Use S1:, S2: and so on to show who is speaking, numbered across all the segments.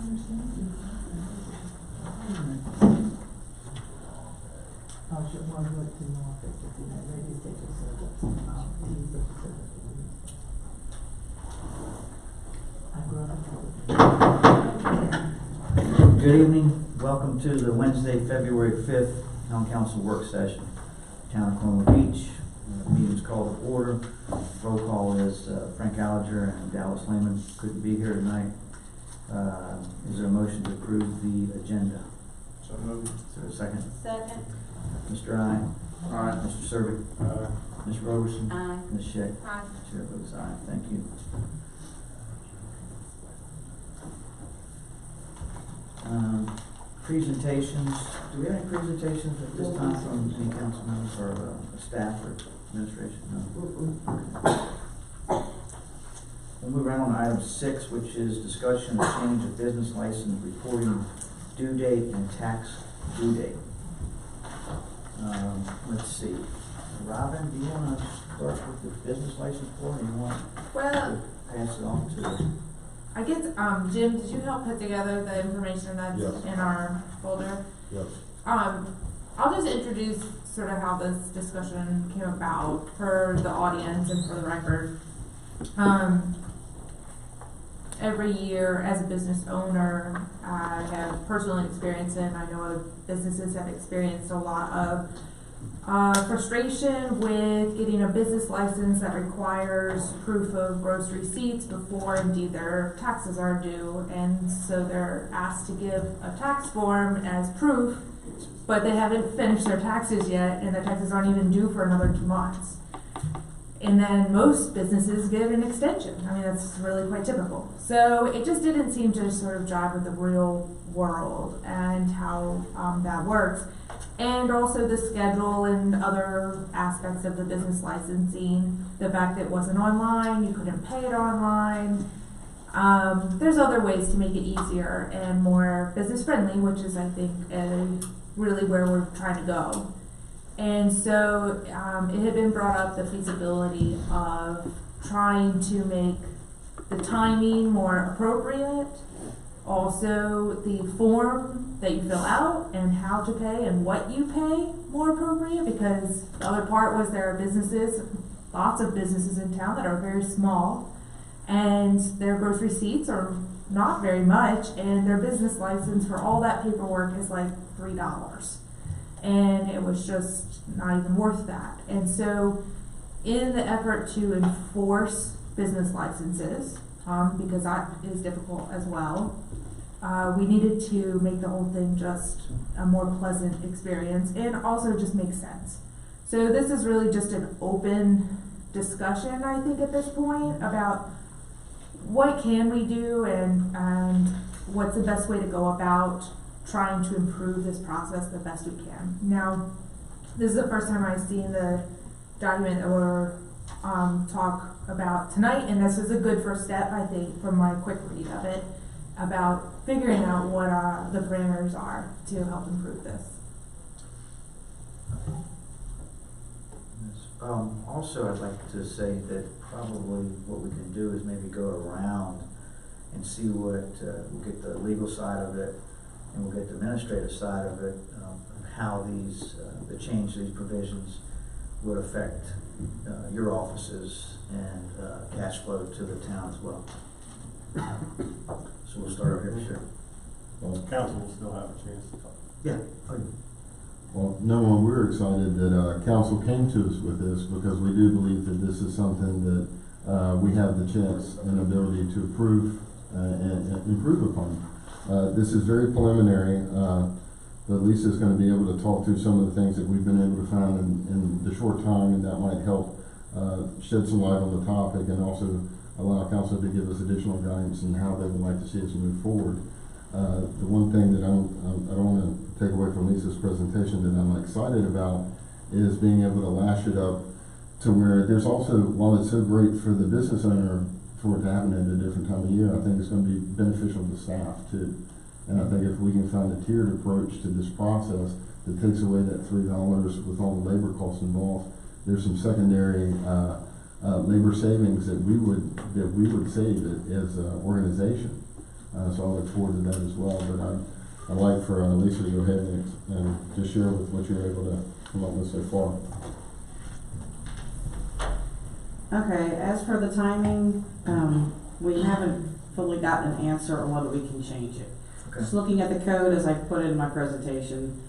S1: Good evening. Welcome to the Wednesday, February 5th Town Council Work Session. Town of Coloma Beach. Meeting's called to order. Roll call is Frank Allinger and Dallas Lehman couldn't be here tonight. Is there a motion to approve the agenda?
S2: So moved.
S1: Is there a second?
S3: Second.
S1: Mr. I.
S2: Aye.
S1: Mr. Serbic.
S2: Aye.
S1: Ms. Roberson.
S3: Aye.
S1: Ms. Shea.
S3: Aye.
S1: Chair votes aye. Thank you. Presentations. Do we have any presentations at this time from any council members or staff or administration? No. We'll move right on to item 6, which is discussion of change of business license reporting due date and tax due date. Let's see. Robin, do you want to start with the business license form, or you want to pass it on to?
S4: I guess, Jim, did you help put together the information that's
S2: Yes.
S4: in our folder?
S2: Yes.
S4: I'll just introduce sort of how this discussion came about for the audience and for the record. Every year as a business owner, I have personal experience and I know other businesses have experienced a lot of frustration with getting a business license that requires proof of gross receipts before indeed their taxes are due, and so they're asked to give a tax form as proof, but they haven't finished their taxes yet and their taxes aren't even due for another 2 months. And then most businesses give an extension. I mean, that's really quite typical. So it just didn't seem to sort of jive with the real world and how that works. And also the schedule and other aspects of the business licensing, the fact that it wasn't online, you couldn't pay it online. There's other ways to make it easier and more business friendly, which is, I think, really where we're trying to go. And so it had been brought up, the feasibility of trying to make the timing more appropriate. Also, the form that you fill out and how to pay and what you pay more appropriate, because the other part was there are businesses, lots of businesses in town that are very small, and their gross receipts are not very much, and their business license for all that paperwork is like $3. And it was just not even worth that. And so in the effort to enforce business licenses, because that is difficult as well, we needed to make the whole thing just a more pleasant experience and also just make sense. So this is really just an open discussion, I think, at this point about what can we do and what's the best way to go about trying to improve this process the best we can. Now, this is the first time I've seen the document that we're talk about tonight, and this is a good first step, I think, from my quick read of it, about figuring out what the parameters are to help improve this.
S1: Also, I'd like to say that probably what we can do is maybe go around and see what, we'll get the legal side of it, and we'll get the administrative side of it, how these, the change to these provisions would affect your offices and cash flow to the town as well. So we'll start over here, sure.
S2: Well, council will still have a chance to talk.
S1: Yeah.
S5: Well, no, we're excited that council came to us with this, because we do believe that this is something that we have the chance and ability to approve and improve upon. This is very preliminary, but Lisa's going to be able to talk through some of the things that we've been able to find in the short time, and that might help shed some light on the topic and also allow council to give us additional guidance in how they would like to see us move forward. The one thing that I don't want to take away from Lisa's presentation that I'm excited about is being able to lash it up to where there's also, while it's so great for the business owner for it to happen at a different time of year, I think it's going to be beneficial to staff too. And I think if we can find a tiered approach to this process that takes away that $3 with all the labor costs involved, there's some secondary labor savings that we would save as an organization. So I look forward to that as well. But I'd like for Lisa to go ahead and just share with what you're able to come up with so far.
S3: Okay, as for the timing, we haven't fully gotten an answer on whether we can change it.
S1: Okay.
S3: Just looking at the code, as I put in my presentation,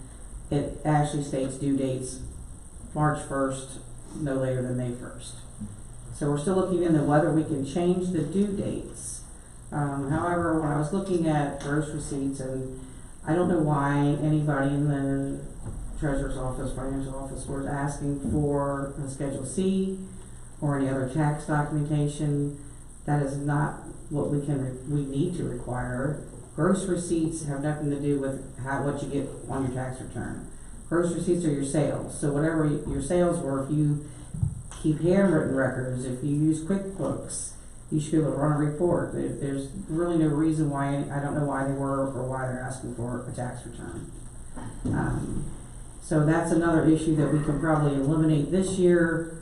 S3: it actually states due dates March 1st, no later than May 1st. So we're still looking into whether we can change the due dates. However, when I was looking at gross receipts, and I don't know why anybody in the treasurer's office, financial office was asking for a Schedule C or any other tax documentation. That is not what we need to require. Gross receipts have nothing to do with what you get on your tax return. Gross receipts are your sales. So whatever your sales were, if you keep handwritten records, if you use QuickBooks, you should be able to run a report. There's really no reason why, I don't know why they were or why they're asking for a tax return. So that's another issue that we can probably eliminate this year.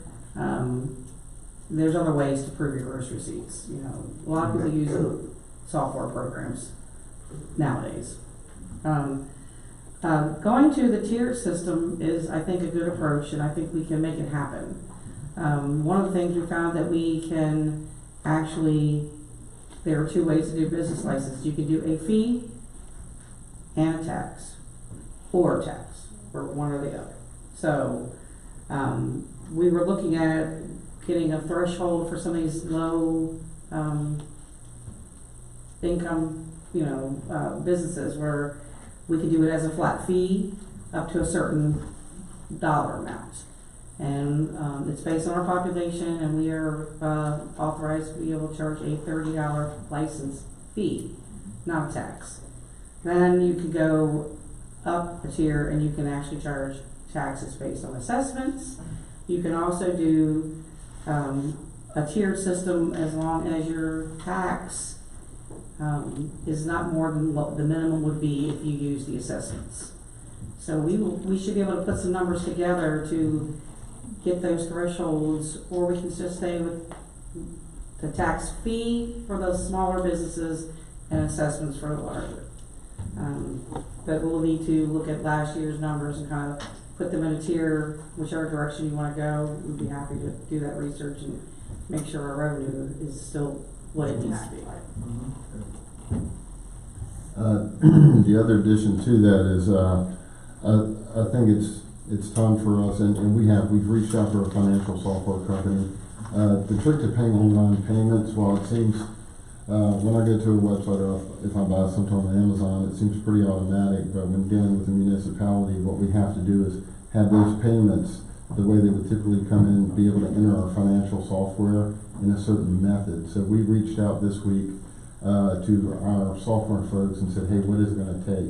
S3: There's other ways to prove your gross receipts. You know, a lot of people use software programs nowadays. Going to the tier system is, I think, a good approach, and I think we can make it happen. One of the things we found that we can actually, there are two ways to do business license. You can do a fee and a tax, or a tax, or one or the other. So we were looking at getting a threshold for some of these low income, businesses where we could do it as a flat fee up to a certain dollar amount. And it's based on our population, and we are authorized to be able to charge a $30 license fee, not a tax. Then you could go up a tier and you can actually charge taxes based on assessments. You can also do a tiered system as long as your tax is not more than what the minimum would be if you use the assessments. So we should be able to put some numbers together to get those thresholds, or we can just stay with the tax fee for those smaller businesses and assessments for the larger. But we'll need to look at last year's numbers and kind of put them in a tier, whichever direction you want to go. We'd be happy to do that research and make sure our revenue is still what it needs to be.
S5: The other addition to that is, I think it's time for us, and we've reached out to our financial software company. The trick to paying online payments, while it seems, when I go to a website or if I buy something on Amazon, it seems pretty automatic, but when dealing with a municipality, what we have to do is have those payments the way they would typically come in, be able to enter our financial software in a certain method. So we reached out this week to our software folks and said, hey, what is it going to take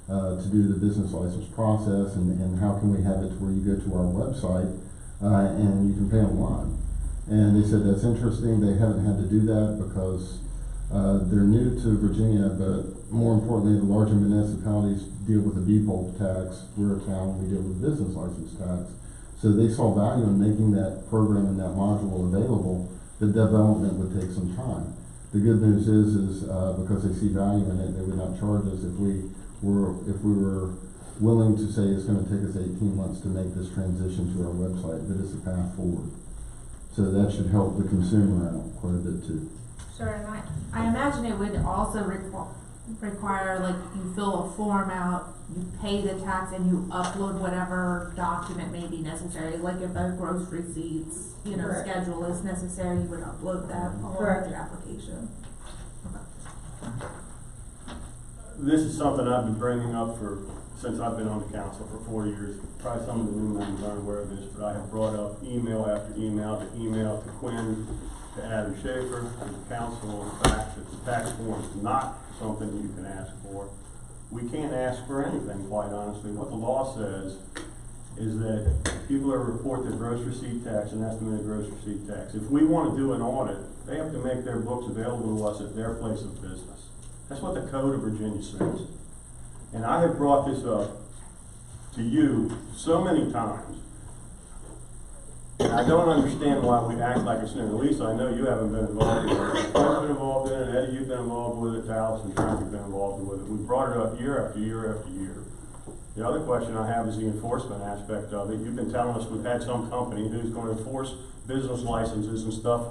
S5: to do the business license process, and how can we have it to where you go to our website and you can pay online? And they said that's interesting. They haven't had to do that because they're new to Virginia, but more importantly, the larger municipalities deal with the default tax. We're a town, we deal with the business license tax. So they saw value in making that program and that module available. The development would take some time. The good news is because they see value in it, they would not charge us if we were willing to say it's going to take us 18 months to make this transition to our website, but it's a path forward. So that should help the consumer out quite a bit too.
S4: Sure, and I imagine it would also require, like, you fill a form out, you pay the tax, and you upload whatever document may be necessary. Like if a gross receipts,
S3: Correct.
S4: schedule is necessary, you would upload that along
S3: Correct.
S4: with your application.
S2: This is something I've been bringing up since I've been on the council for 4 years. Probably some of the new members aren't aware of this, but I have brought up email after email to Quinn, to Adam Schaefer, and the council, on the fact that the tax form is not something you can ask for. We can't ask for anything, quite honestly. What the law says is that people are to report their gross receipt tax and estimated gross receipt tax. If we want to do an audit, they have to make their books available to us at their place of business. That's what the Code of Virginia says. And I have brought this up to you so many times. And I don't understand why we act like it's new. Lisa, I know you haven't been involved in it. I've been involved in it. Eddie, you've been involved with it. Dallas and Frank have been involved with it. We brought it up year after year after year. The other question I have is the enforcement aspect of it. You've been telling us we've had some company who's going to enforce business licenses and stuff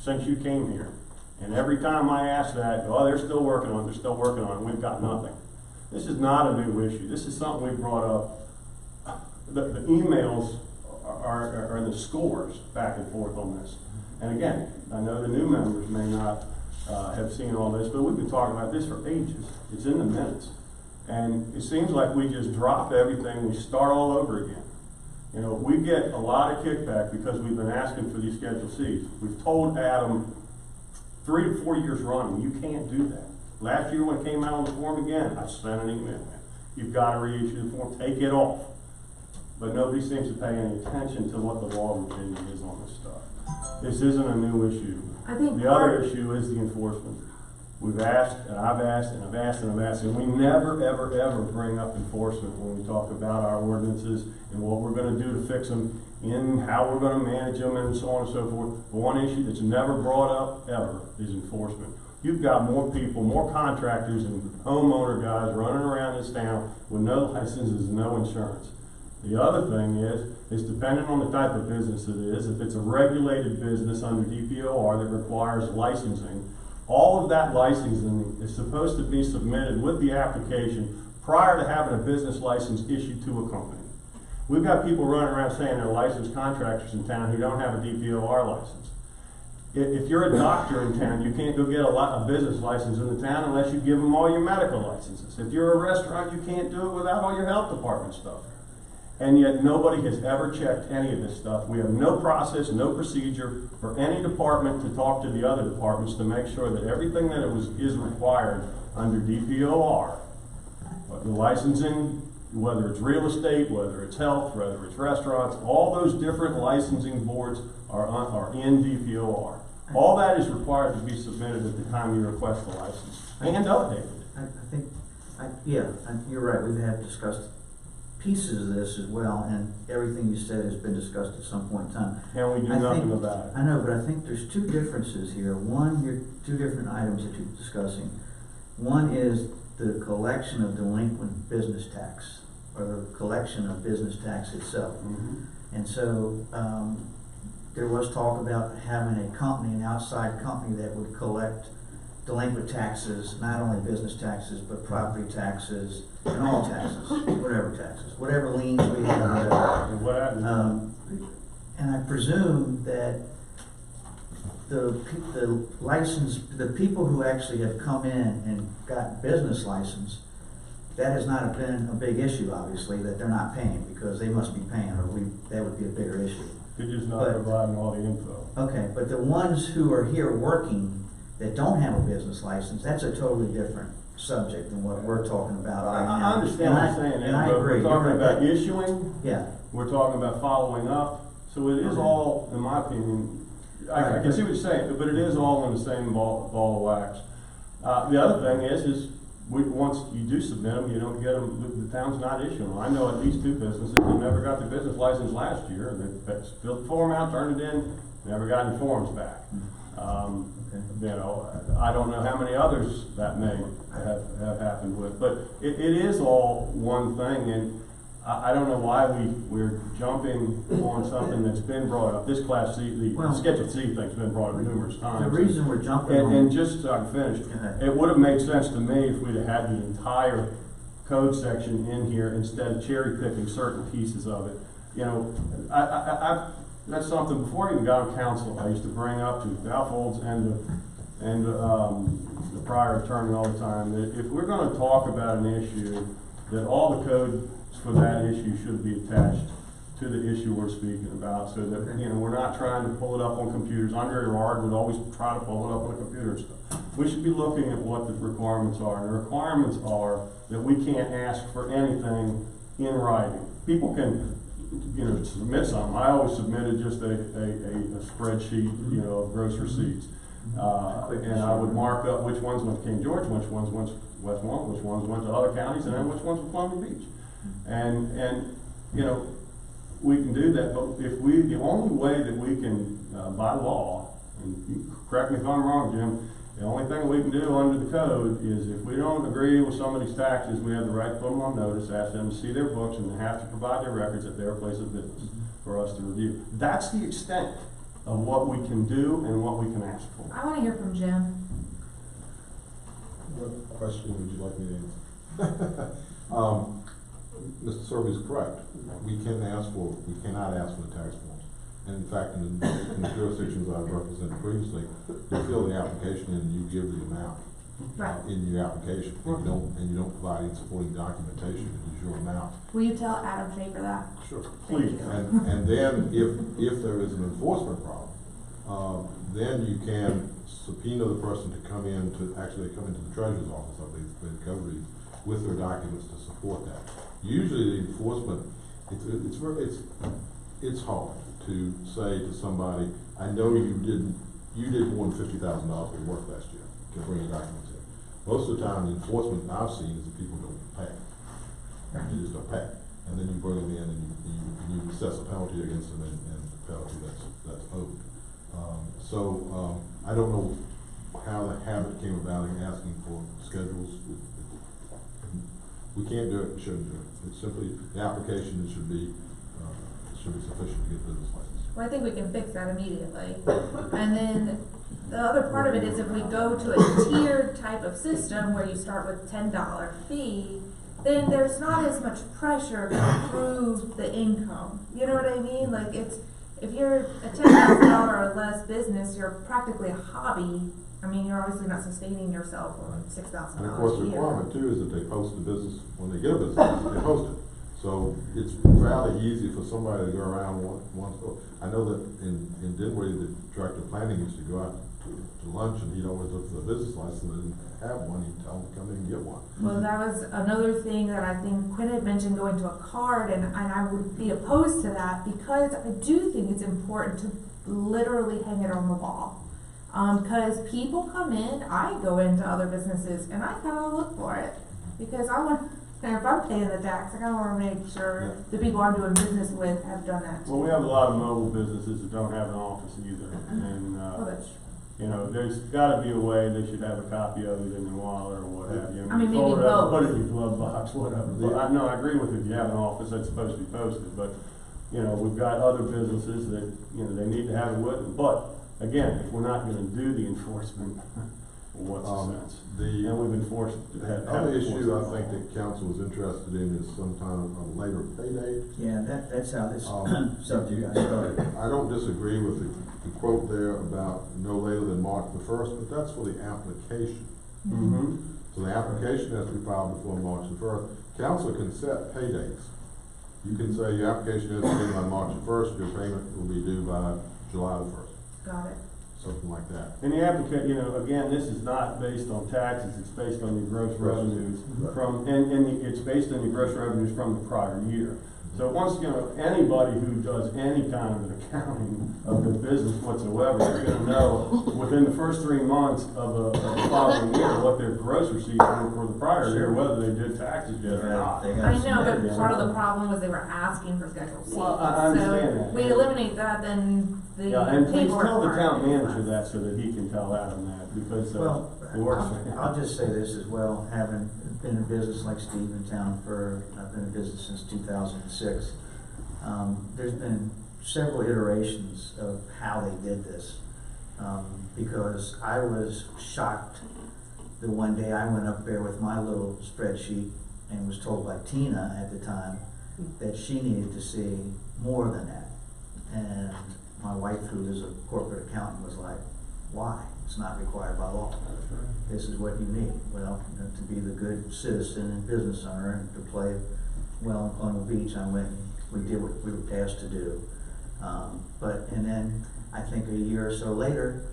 S2: since you came here. And every time I ask that, oh, they're still working on it, they're still working on it, we've got nothing. This is not a new issue. This is something we brought up. The emails are the scores back and forth on this. And again, I know the new members may not have seen all this, but we've been talking about this for ages. It's in the minutes. And it seems like we just drop everything, we start all over again. You know, we get a lot of kickback because we've been asking for these Schedule Cs. We've told Adam 3 to 4 years running, you can't do that. Last year when it came out on the form again, I sent an email in. You've got to reissue the form, take it off. But nobody seems to pay any attention to what the law regime is on this stuff. This isn't a new issue.
S4: I think
S2: The other issue is the enforcement. We've asked, and I've asked, and I've asked, and I've asked, and we never, ever, ever bring up enforcement when we talk about our ordinances and what we're gonna do to fix them, and how we're gonna manage them, and so on and so forth. The one issue that's never brought up, ever, is enforcement. You've got more people, more contractors and homeowner guys running around this town with no licenses, no insurance. The other thing is depending on the type of business it is, if it's a regulated business under DPOR that requires licensing, all of that licensing is supposed to be submitted with the application prior to having a business license issued to a company. We've got people running around saying they're licensed contractors in town who don't have a DPOR license. If you're a doctor in town, you can't go get a business license in the town unless you give them all your medical licenses. If you're a restaurant, you can't do it without all your health department stuff. And yet nobody has ever checked any of this stuff. We have no process, no procedure for any department to talk to the other departments to make sure that everything that is required under DPOR, the licensing, whether it's real estate, whether it's health, whether it's restaurants, all those different licensing boards are in DPOR. All that is required to be submitted at the time you request the license and updated.
S1: You're right, we've had discussed pieces of this as well, and everything you said has been discussed at some point in time.
S2: And we do nothing about it.
S1: I know, but I think there's two differences here. One, two different items that you're discussing. One is the collection of delinquent business tax, or the collection of business tax itself.
S2: Mm-hmm.
S1: And so, there was talk about having a company, an outside company that would collect delinquent taxes, not only business taxes, but property taxes, and all taxes, whatever liens we have.
S2: And what happened?
S1: And I presume that the people who actually have come in and got business license, that has not been a big issue, obviously, that they're not paying, because they must be paying, or that would be a bigger issue.
S2: They're just not providing all the info.
S1: Okay, but the ones who are here working that don't have a business license, that's a totally different subject than what we're talking about right now.
S2: I understand what you're saying,
S1: and I
S2: but
S1: agree.
S2: we're talking about issuing,
S1: Yeah,
S2: we're talking about following up, so it is all, in my opinion, I can see what you're saying, but it is all in the same ball of wax. The other thing is once you do submit them, you don't get them, the town's not issuing them. I know at least 2 businesses that never got the business license last year, they filled the form out, turned it in, never got any forms back. You know, I don't know how many others that may have happened with, but it is all one thing, and I don't know why we're jumping on something that's been brought up. This Class C, the Schedule C thing's been brought up numerous times.
S1: the reason we're jumping on.
S2: And just so I can finish, it would have made sense to me if we'd have had the entire code section in here instead of cherry picking certain pieces of it. You know, that's something before I even got on council, I used to bring up to Val Folds and the prior attorney all the time, that if we're gonna talk about an issue, that all the code for that issue should be attached to the issue we're speaking about, so that, you know, we're not trying to pull it up on computers. Andre Gerard would always try to pull it up on a computer and stuff. We should be looking at what the requirements are, and the requirements are that we can't ask for anything in writing. People can, you know, submit something. I always submitted just a spreadsheet, you know, of gross receipts. And I would mark up which ones went to King George, which ones went to Westmont, which ones went to other counties, and then which ones were Palm Beach. And you know, we can do that, but the only way that we can, by law, and you correct me if I'm wrong, Jim, the only thing we can do under the code is if we don't agree with somebody's taxes, we have the right to put them on notice, ask them to see their books, and they have to provide their records at their place of business for us to review. That's the extent of what we can do and what we can ask for.
S4: I wanna hear from Jim.
S6: What question would you like me to answer? Mr. Serby is correct. We cannot ask for the tax forms. And in fact, in the jurisdictions I've represented previously, you fill the application and you give the amount
S4: Right.
S6: in your application. If you don't provide any supporting documentation, it is your amount.
S4: Will you tell Adam Schaefer that?
S6: Sure.
S2: Please.
S6: And then if there is an enforcement problem, then you can subpoena the person to come into the treasurer's office, I believe, the code reads, with their documents to support that. Usually the enforcement, it's hard to say to somebody, I know you did more than $50,000 worth of work last year, to bring your documents in. Most of the time, the enforcement I've seen is that people don't pay. They just don't pay. And then you bring them in and you assess a penalty against them and the penalty that's owed. I don't know how the habit came about in asking for schedules. We can't do it, we shouldn't do it. It's simply, the application should be sufficient to get business license.
S4: Well, I think we can fix that immediately. And then the other part of it is if we go to a tiered type of system where you start with $10 fee, then there's not as much pressure to prove the income. You know what I mean? Like if you're a $10,000 or less business, you're practically a hobby. I mean, you're obviously not sustaining yourself on $6,000
S6: And of course, the
S4: a year.
S6: requirement too is that they post the business, when they get a business, they post it. So it's rather easy for somebody to go around once. I know that in Dinwiddie, the director of planning used to go out to lunch and he'd always look for the business license and didn't have one, he'd tell them to come in and get one.
S4: Well, that was another thing that I think Quinn had mentioned, going to a card, and I would be opposed to that because I do think it's important to literally hang it on the wall. Because people come in, I go into other businesses and I kind of look for it because I want, if I'm paying the tax, I kind of want to make sure the people I'm doing business with have done that.
S2: Well, we have a lot of mobile businesses that don't have an office either, and,
S4: Oh, that's
S2: you know, there's gotta be a way they should have a copy of it in their wallet or what have you.
S4: I mean, maybe
S2: fold it up,
S4: both.
S2: Put it in your glove box, whatever, but I agree with you, if you have an office, that's supposed to be posted, but, you know, we've got other businesses that, you know, they need to have it with them, but, again, if we're not gonna do the enforcement, what's the sense? And we've enforced.
S6: The other issue I think that council was interested in is some kind of a later pay date.
S1: Yeah, that's how this subject got started.
S6: I don't disagree with the quote there about no later than March the 1st, but that's for the application.
S2: Mm-hmm.
S6: So the application has to be filed before March the 1st. Council can set pay dates. You can say your application has to be in by March the 1st, your payment will be due by July the 1st,
S4: got it.
S6: something like that.
S2: And the applicant, you know, again, this is not based on taxes, it's based on your gross revenues from, and it's based on your gross revenues from the prior year. So once, you know, anybody who does any kind of an accounting of their business whatsoever is gonna know within the first 3 months of the following year what their gross receipts were for the prior year, whether they did taxes yet or not.
S1: They got
S4: I know,
S1: submitted
S4: but
S1: them.
S4: part of the problem was they were asking for Schedule C.
S2: Well, I understand that.
S4: So we eliminate that, then the
S2: Yeah, and please
S4: paperwork
S2: tell the
S4: part
S2: town
S4: is
S2: manager
S4: less.
S2: that so that he can tell Adam that, because,
S1: Well,
S2: it works for him.
S1: I'll just say this as well, having been in business like Steve in town I've been in business since 2006. There's been several iterations of how they did this, because I was shocked the one day I went up there with my little spreadsheet and was told by Tina at the time that she needed to see more than that. And my wife, who is a corporate accountant, was like, why? It's not required by law. This is what you need. Well, to be the good citizen and business owner and to play well in Colonial Beach, I went, we did what we were asked to do. And then I think a year or so later,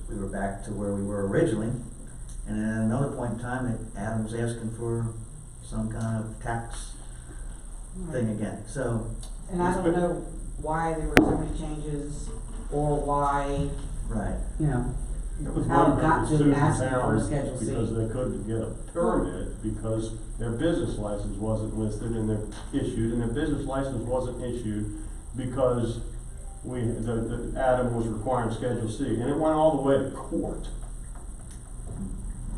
S1: we were back to where we were originally. And then at another point in time, Adam was asking for some kind of tax thing again. So,
S3: And I don't know why there were so many changes or why,
S1: right.
S3: you know,
S2: It was
S3: how
S2: one
S3: it got
S2: person
S3: to
S2: sued the
S3: asking for a
S2: town
S3: Schedule C.
S2: because they couldn't get a permit because their business license wasn't listed and their business license wasn't issued because the Adam was requiring Schedule C, and it went all the way to court.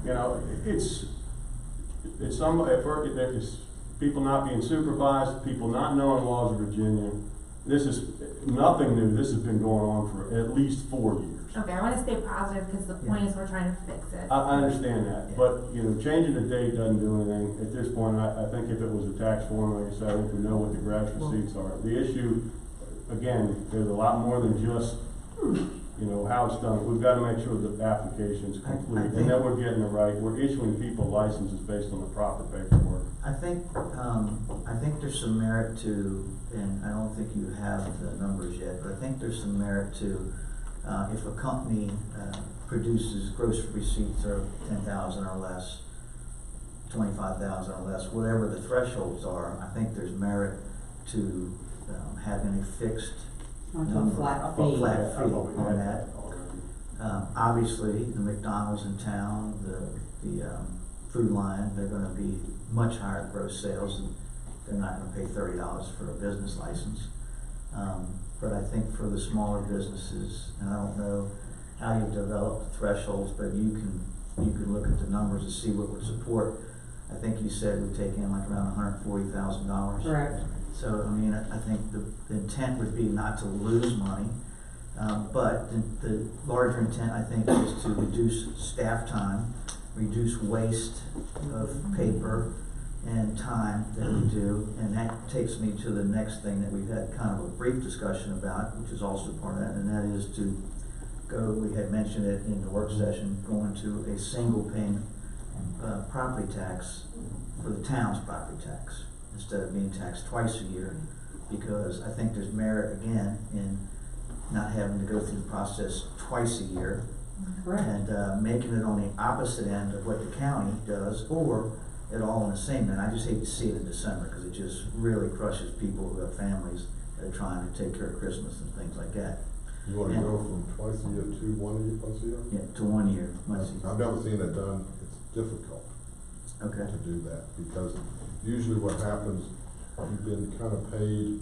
S2: You know, it's people not being supervised, people not knowing laws of Virginia. This is nothing new. This has been going on for at least 4 years.
S4: Okay, I wanna stay positive, cause the point is we're trying to fix it.
S2: I understand that,
S1: Yeah.
S2: but, you know, changing the date doesn't do anything. At this point, I think if it was a tax form, like I said, I think we know what the grass receipts are. The issue, again, there's a lot more than just, you know, how it's done. We've gotta make sure the application's complete, and that we're getting it right. We're issuing people licenses based on the proper paperwork.
S1: I think there's some merit to, and I don't think you have the numbers yet, but I think there's some merit to, if a company, produces gross receipts of 10,000 or less, 25,000 or less, whatever the thresholds are, I think there's merit to, having a fixed
S3: Onto a
S1: number,
S3: flat
S1: a
S3: fee.
S1: flat
S2: I've
S1: fee
S2: already
S1: on
S2: had
S1: that.
S2: already.
S1: Obviously, the McDonald's in town, the Food Line, they're gonna be much higher gross sales, and they're not gonna pay $30 for a business license. But I think for the smaller businesses, and I don't know how you develop the thresholds, but you can look at the numbers and see what would support. I think you said we take in like around $140,000.
S3: Correct.
S1: So, I mean, I think the intent would be not to lose money, but the larger intent, I think, is to reduce staff time, reduce waste of paper and time that we do, and that takes me to the next thing that we've had kind of a brief discussion about, which is also part of that, and that is to go, we had mentioned it in the work session, going to a single payment property tax for the town's property tax, instead of being taxed twice a year, because I think there's merit, again, in not having to go through the process twice a year,
S3: Correct.
S1: and making it on the opposite end of what the county does, or it all in the same. And I just hate to see it in December, because it just really crushes people who have families that are trying to take care of Christmas and things like that.
S6: You wanna go from twice a year to 1 year, once a year?
S1: Yeah, to 1 year, once a year.
S6: I've never seen it done. It's difficult
S1: Okay.
S6: to do that, because usually what happens, you've been kind of paid,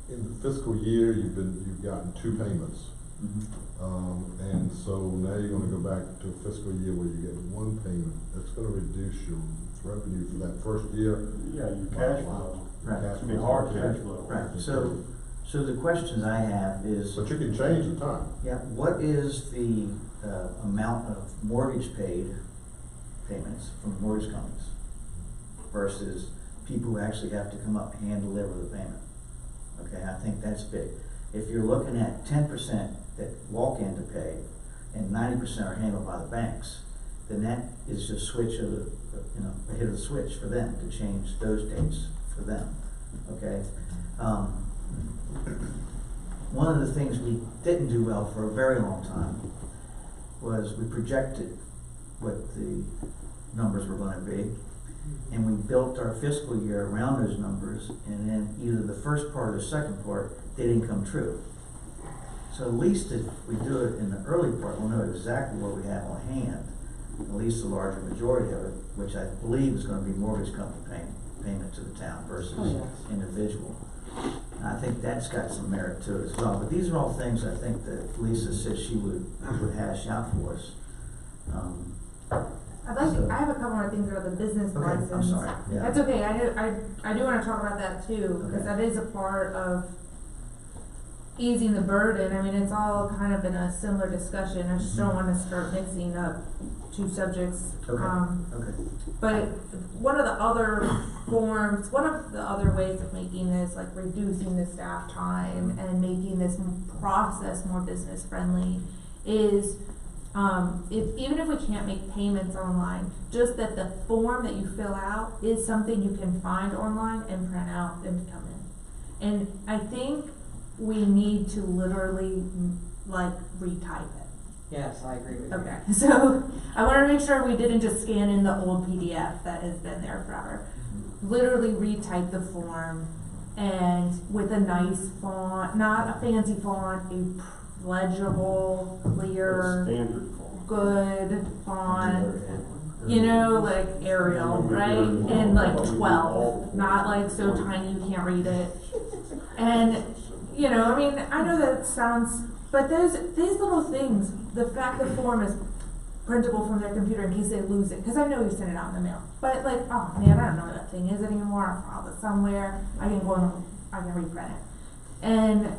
S6: in the fiscal year, you've gotten 2 payments. And so now you're gonna go back to a fiscal year where you get 1 payment. That's gonna reduce your revenue for that first year.
S2: Yeah, your cash flow.
S1: Right.
S2: It's gonna be hard cash flow.
S1: Right, so the questions I have is,
S6: But you can change the time.
S1: yeah, what is the amount of mortgage payments from mortgage companies versus people who actually have to come up and hand deliver the payment? Okay, I think that's big. If you're looking at 10% that walk in to pay and 90% are handled by the banks, then that is just switch of the, a hit of the switch for them to change those dates for them, okay? One of the things we didn't do well for a very long time was we projected what the numbers were gonna be, and we built our fiscal year around those numbers, and then either the first part or the second part didn't come true. So at least if we do it in the early part, we'll know exactly what we have on hand, at least the larger majority of it, which I believe is gonna be mortgage company payment to the town versus individual. And I think that's got some merit to it as well, but these are all things I think that Lisa said she would hash out for us.
S4: I have a couple more things about the business
S1: Okay,
S4: license.
S1: I'm sorry, yeah.
S4: That's okay, I do wanna talk about that too, because
S1: Okay.
S4: that is a part of easing the burden. I mean, it's all kind of in a similar discussion, I just don't wanna start mixing up two subjects.
S1: Okay. Okay.
S4: But one of the other ways of making this, like reducing the staff time and making this process more business friendly is, even if we can't make payments online, just that the form that you fill out is something you can find online and print out and come in. And I think we need to literally like retype it.
S3: Yes, I agree with you.
S4: Okay, so I wanted to make sure we didn't just scan in the old PDF that has been there forever. Literally retype the form and with a nice font, not a fancy font, a legible, clear,
S2: Standard form.
S4: good font, you know, like Arial, right? And like 12, not like so tiny you can't read it. And, you know, I mean, I know that sounds, but these little things, the fact the form is printable from their computer in case they lose it, because I know you sent it out in the mail. But like, oh man, I don't know where that thing is anymore. I filed it somewhere. I can go and I can reprint it. And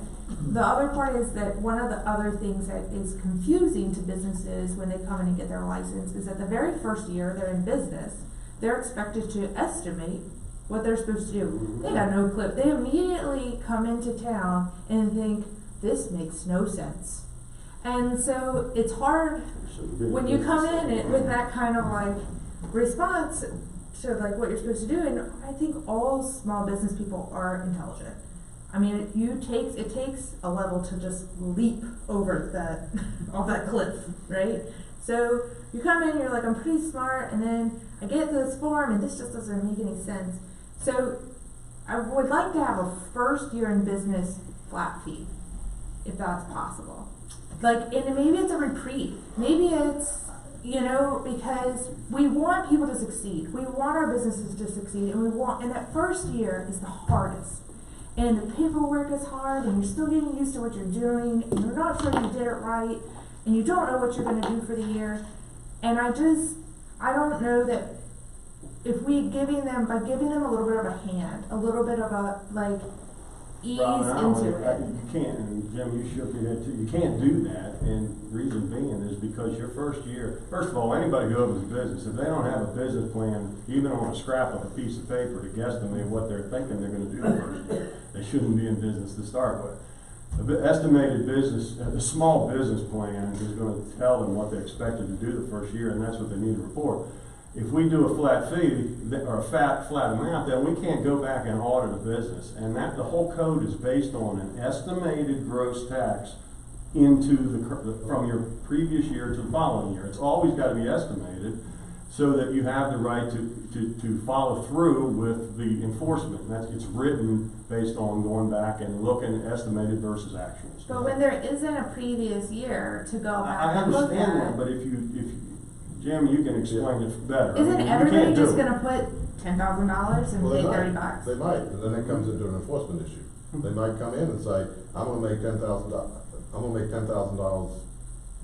S4: the other part is that one of the other things that is confusing to businesses when they come in and get their license is that the very first year they're in business, they're expected to estimate what they're supposed to do. They got no clue. They immediately come into town and think, this makes no sense. And so it's hard when you come in with that kind of like response to like what you're supposed to do. And I think all small business people are intelligent. I mean, it takes a level to just leap over off that cliff, right? So you come in, you're like, I'm pretty smart, and then I get this form, and this just doesn't make any sense. So I would like to have a first year in business flat fee, if that's possible. Like, and maybe it's a reprieve. Maybe it's, you know, because we want people to succeed. We want our businesses to succeed, and that first year is the hardest. And the paperwork is hard, and you're still getting used to what you're doing, and you're not sure you did it right, and you don't know what you're going to do for the year. And I don't know that if by giving them a little bit of a hand, a little bit of a, like, ease into it.
S2: You can't, and Jim, you shook your head too, you can't do that, and reason being is because your first year, first of all, anybody who opens a business, if they don't have a business plan, even on a scrap of a piece of paper to guesstimate what they're thinking they're gonna do the first year, they shouldn't be in business to start with. The estimated business, a small business plan is gonna tell them what they're expected to do the first year, and that's what they need to report. If we do a flat fee, or a flat amount, then we can't go back and audit a business. And that, the whole code is based on an estimated gross tax from your previous year to the following year. It's always gotta be estimated so that you have the right to follow through with the enforcement. And it's written based on going back and looking at estimated versus actuals.
S4: But when there isn't a previous year to go back
S2: I
S4: and look
S2: understand
S4: at,
S2: that, but if Jim, you can explain it better.
S4: isn't
S2: I mean,
S4: everybody just
S2: do it.
S4: gonna put $10,000 and pay $30?
S6: They might, and then it comes into an enforcement issue. They might come in and say, I'm gonna make $10,000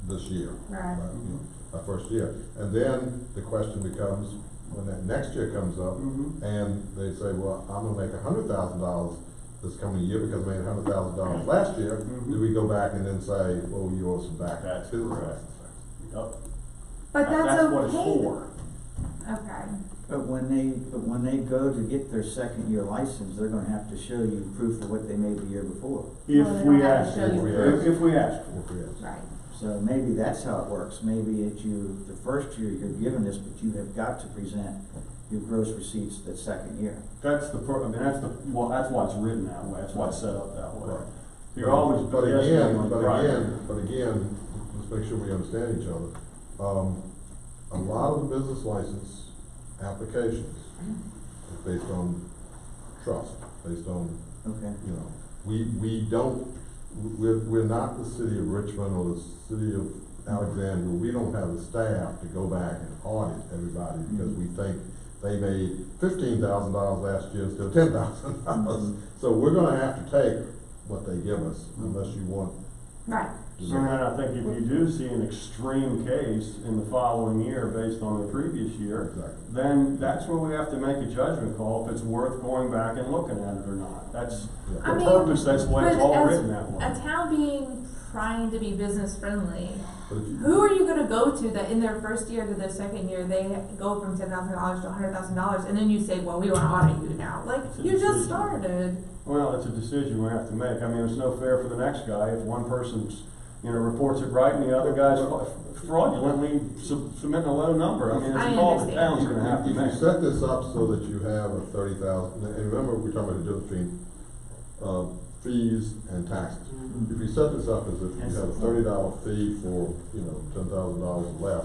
S6: this year.
S4: Right.
S6: You know, my first year. And then the question becomes, when that next year comes up, and they say, well, I'm gonna make $100,000 this coming year because I made $100,000 last year, do we go back and then say, well, you owe some back?
S2: That's
S6: business
S2: correct.
S6: license tax?
S2: Yep.
S4: But that's
S2: what it's
S4: okay.
S2: for.
S4: Okay.
S1: But when they go to get their second year license, they're gonna have to show you proof of what they made the year before.
S2: If
S4: Well, they
S2: we
S4: don't have to
S2: ask
S4: show you
S2: for it.
S6: proof.
S2: If we ask for it.
S6: If we ask.
S4: Right.
S1: So maybe that's how it works. Maybe the first year you're given this, but you have got to present your gross receipts that second year.
S2: That's that's why it's written that way. That's why it's set up that way.
S6: Right.
S2: You're always
S6: But
S2: guessing
S6: again,
S2: on the prior.
S6: let's make sure we understand each other. A lot of the business license applications is based on trust, based on,
S1: Okay.
S6: you know, we're not the city of Richmond or the city of Alexandria. We don't have the staff to go back and audit everybody because we think they made $15,000 last year instead of $10,000. So we're gonna have to take what they give us unless you want.
S4: Right.
S2: And I think if you do see an extreme case in the following year based on the previous year,
S6: Exactly.
S2: then that's where we have to make a judgment call if it's worth going back and looking at it or not. That's
S6: Yeah.
S2: the purpose, that's why it's
S4: but
S2: all
S4: as
S2: written that way.
S4: a town trying to be business friendly,
S6: But if you-
S4: who are you gonna go to that in their first year to their second year, they go from $10,000 to $100,000, and then you say, well, we wanna audit you now? Like,
S2: It's a
S4: you just
S2: decision.
S4: started.
S2: Well, it's a decision we have to make. I mean, it's no fair for the next guy if one person's, reports it right and the other guy's fraudulently submitting a low number. I mean, it's
S4: I
S2: a call the
S4: understand.
S2: town's gonna have to
S6: If you
S2: make.
S6: set this up so that you have a 30,000, and remember, we're talking about the difference between, fees and taxes. If you set this up as if you have a $30 fee for, $10,000 or less,